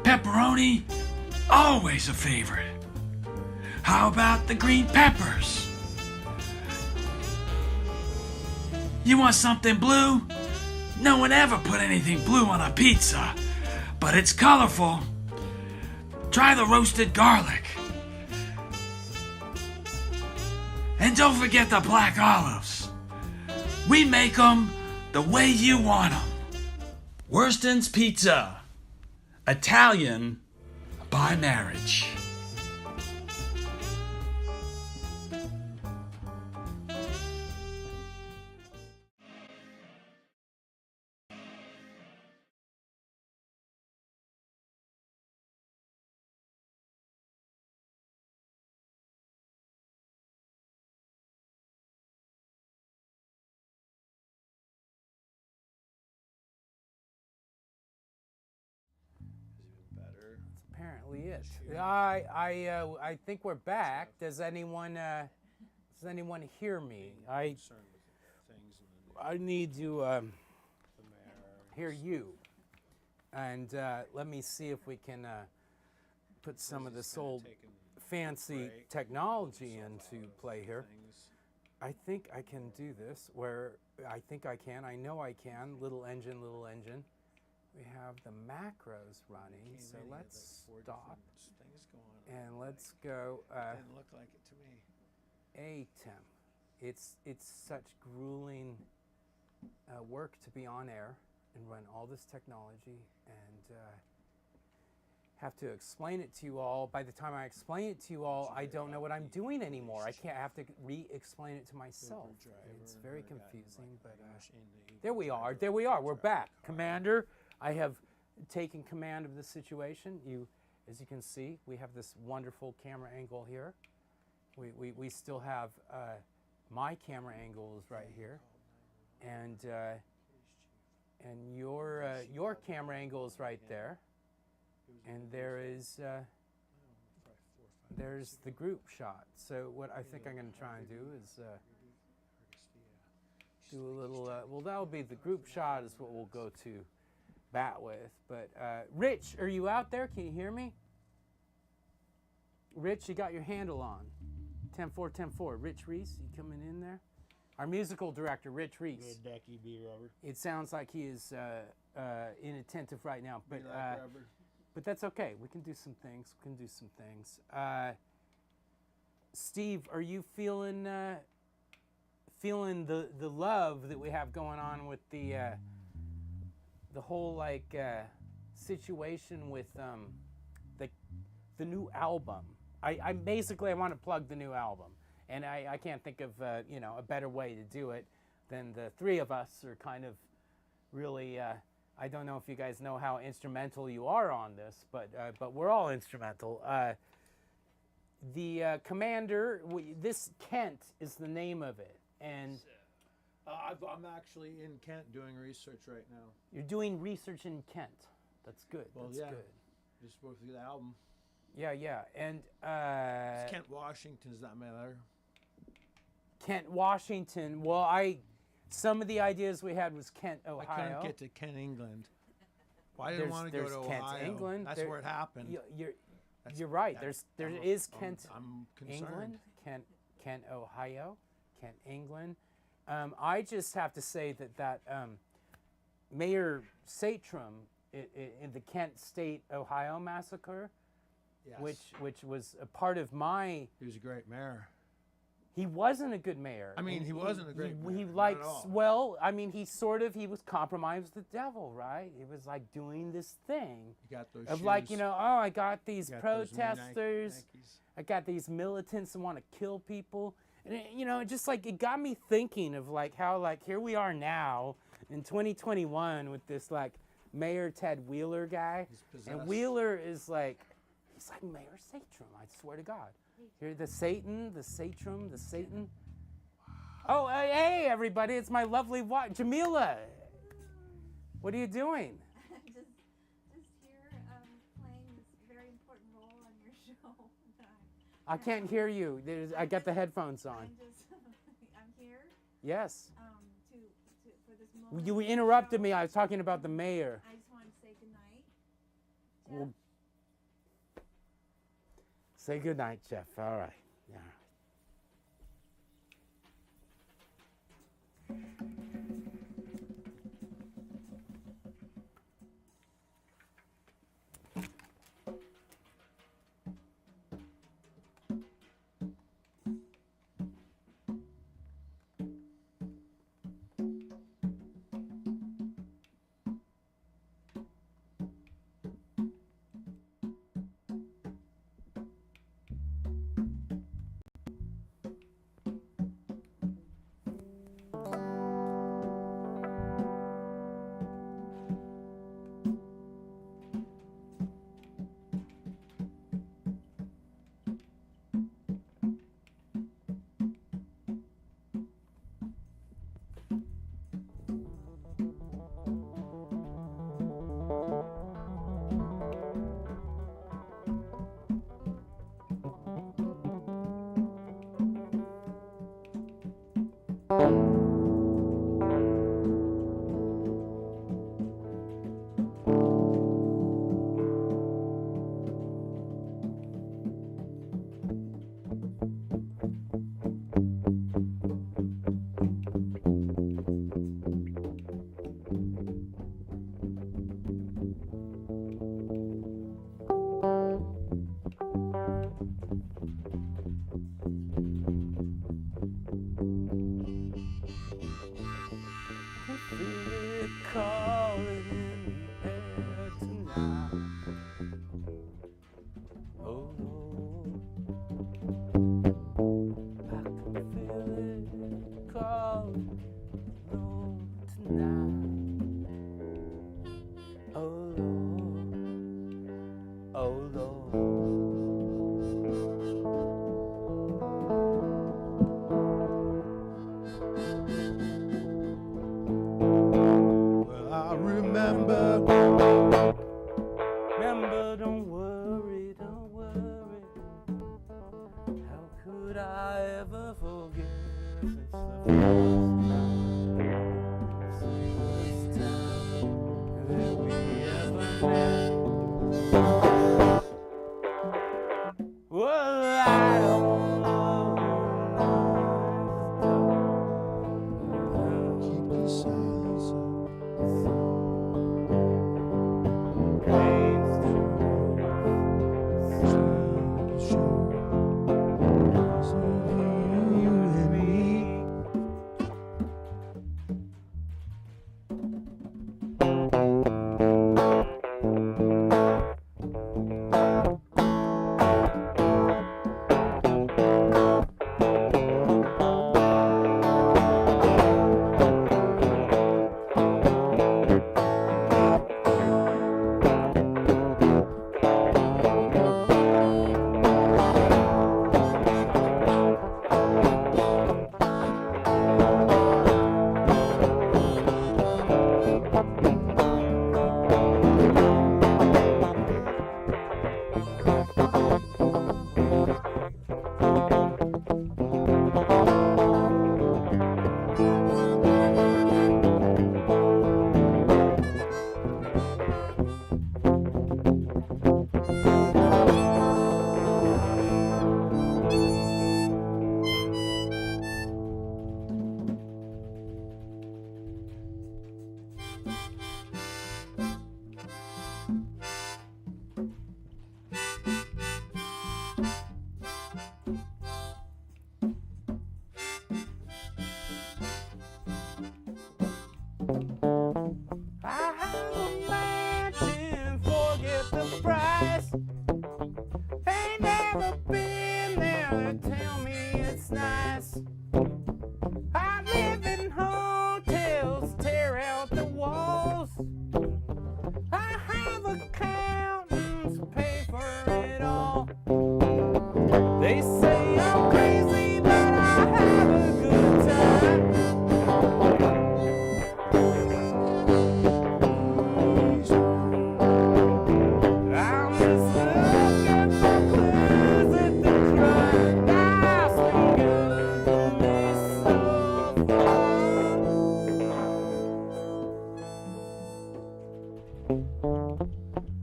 Pepperoni, always a favorite. How about the green peppers? You want something blue? No one ever put anything blue on a pizza, but it's colorful. Try the roasted garlic. And don't forget the black olives. We make them the way you want them. Worston's Pizza. Italian by marriage. Apparently it. I think we're back. Does anyone hear me? I need to hear you. And let me see if we can put some of this old fancy technology into play here. I think I can do this. I think I can. I know I can. Little engine, little engine. We have the macros running, so let's stop and let's go. Didn't look like it to me. Temp. It's such grueling work to be on air and run all this technology and have to explain it to you all. By the time I explain it to you all, I don't know what I'm doing anymore. I have to re-explain it to myself. It's very confusing, but there we are. There we are. We're back, Commander. I have taken command of the situation. As you can see, we have this wonderful camera angle here. We still have my camera angle is right here, and your camera angle is right there, and there's the group shot. So what I think I'm going to try and do is do a little. Well, that'll be the group shot is what we'll go to bat with. But Rich, are you out there? Can you hear me? Rich, you got your handle on. 10-4, 10-4. Rich Reese, you coming in there? Our musical director, Rich Reese. Good Decky B. Robert. It sounds like he is inattentive right now, but that's okay. We can do some things. Steve, are you feeling the love that we have going on with the whole situation with the new album? I basically want to plug the new album, and I can't think of a better way to do it than the three of us are kind of really. I don't know if you guys know how instrumental you are on this, but we're all instrumental. The Commander, this Kent is the name of it, and I'm actually in Kent doing research right now. You're doing research in Kent. That's good. Well, That's yeah. good. Just go through the album. Yeah. And It's Kent Washington, does that matter? Kent Washington. Well, some of the ideas we had was Kent, Ohio. I couldn't get to Kent, England. Well, I didn't want to go to Kent, Ohio. England. That's where it happened. You're right. There is Kent, I'm concerned. England, Kent, Ohio, Kent, England. I just have to say that Mayor Satrum in the Kent State, Ohio massacre, Yes. which was a part of my. He was a great mayor. He wasn't a good mayor. I mean, he wasn't a great mayor. He not liked, at all. well, I mean, he was compromised with the devil, right? He was like doing this thing You got those of shoes. like, I got these You got those new protesters, Nikes. I got these militants who want to kill people. And, it just like, it got me thinking of like how like here we are now in 2021 with this like Mayor Ted Wheeler guy. And possessed. Wheeler is like, he's like Mayor Satrum, I swear to God. Here, the Satan. Oh, hey, everybody, it's my lovely wife, Jamila. What are you doing? just here playing this very important role on your show. I can't hear you. I got the headphones on. I'm here. Yes. For this moment. You interrupted me. I was talking about the mayor. I just wanted to say goodnight. Well, say goodnight, Jeff. All right. Yeah.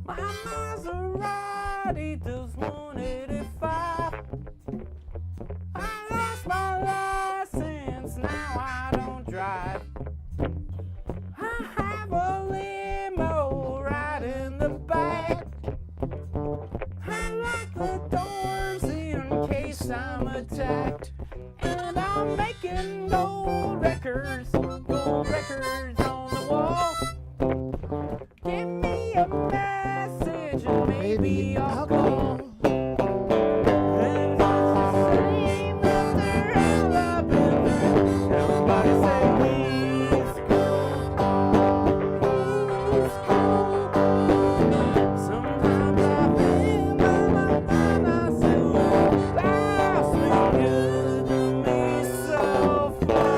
My Maserati does 185. I lost my license, now I don't drive. I have a limo right in the back. I lock the doors in case I'm attacked. And I'm making gold records on the wall. Give me a message and maybe I'll call. And it's the same after all I've been through. Everybody say he's cool. He's cool. Sometimes I feel by myself. Life's been good to me so far.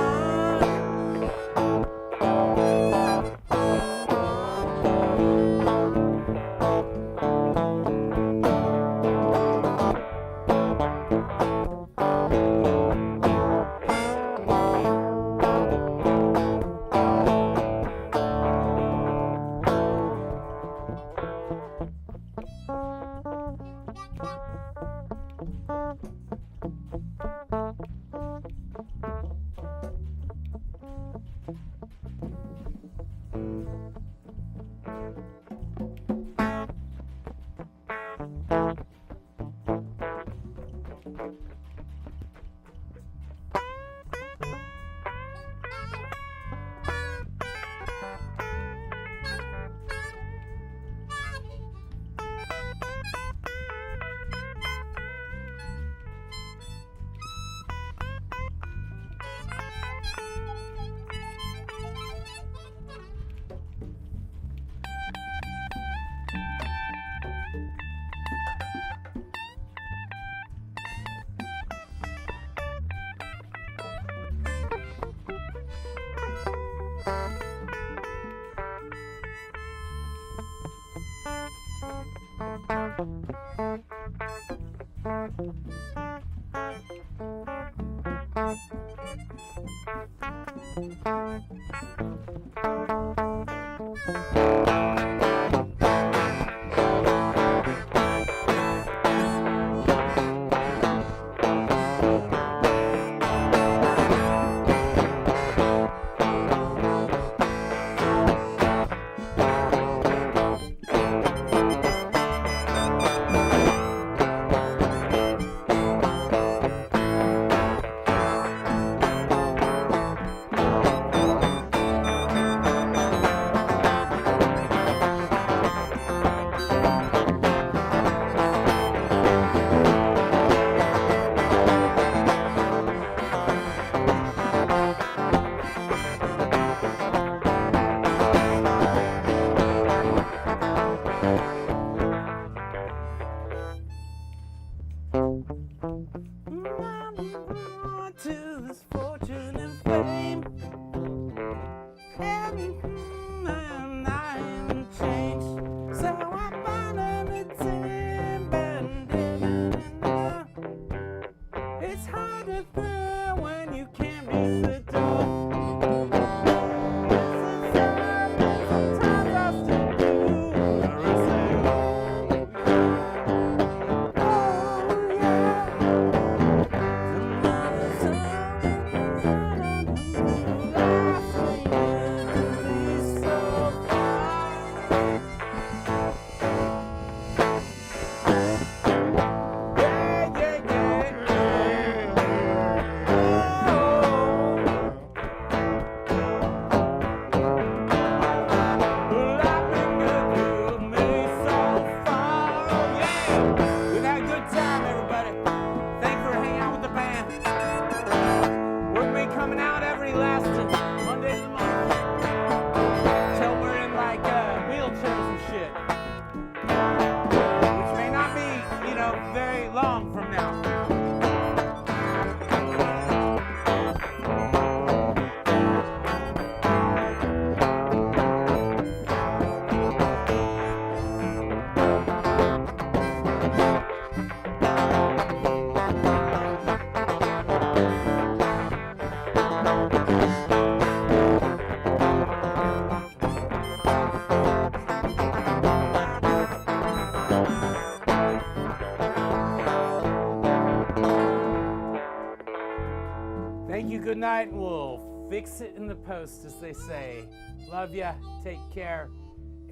good night, and we'll fix it in the post, as they say. Love ya. Take care.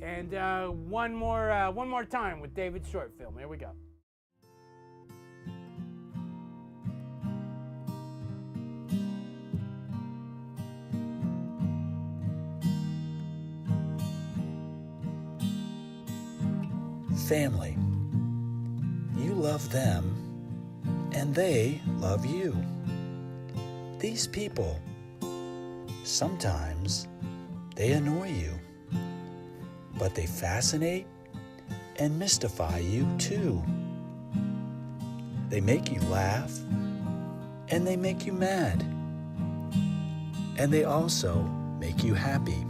And one more time with David's short film. Here we go. Family. You love them, and they love you. These people, sometimes they annoy you, but they fascinate and mystify you too. They make you laugh, and they make you mad, and they also make you happy.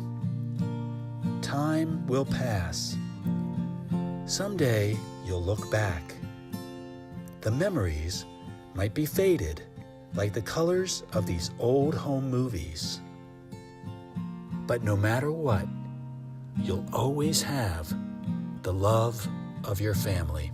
Time will pass. Someday you'll look back. The memories might be faded like the colors of these old home movies. But no matter what, you'll always have the love of your family.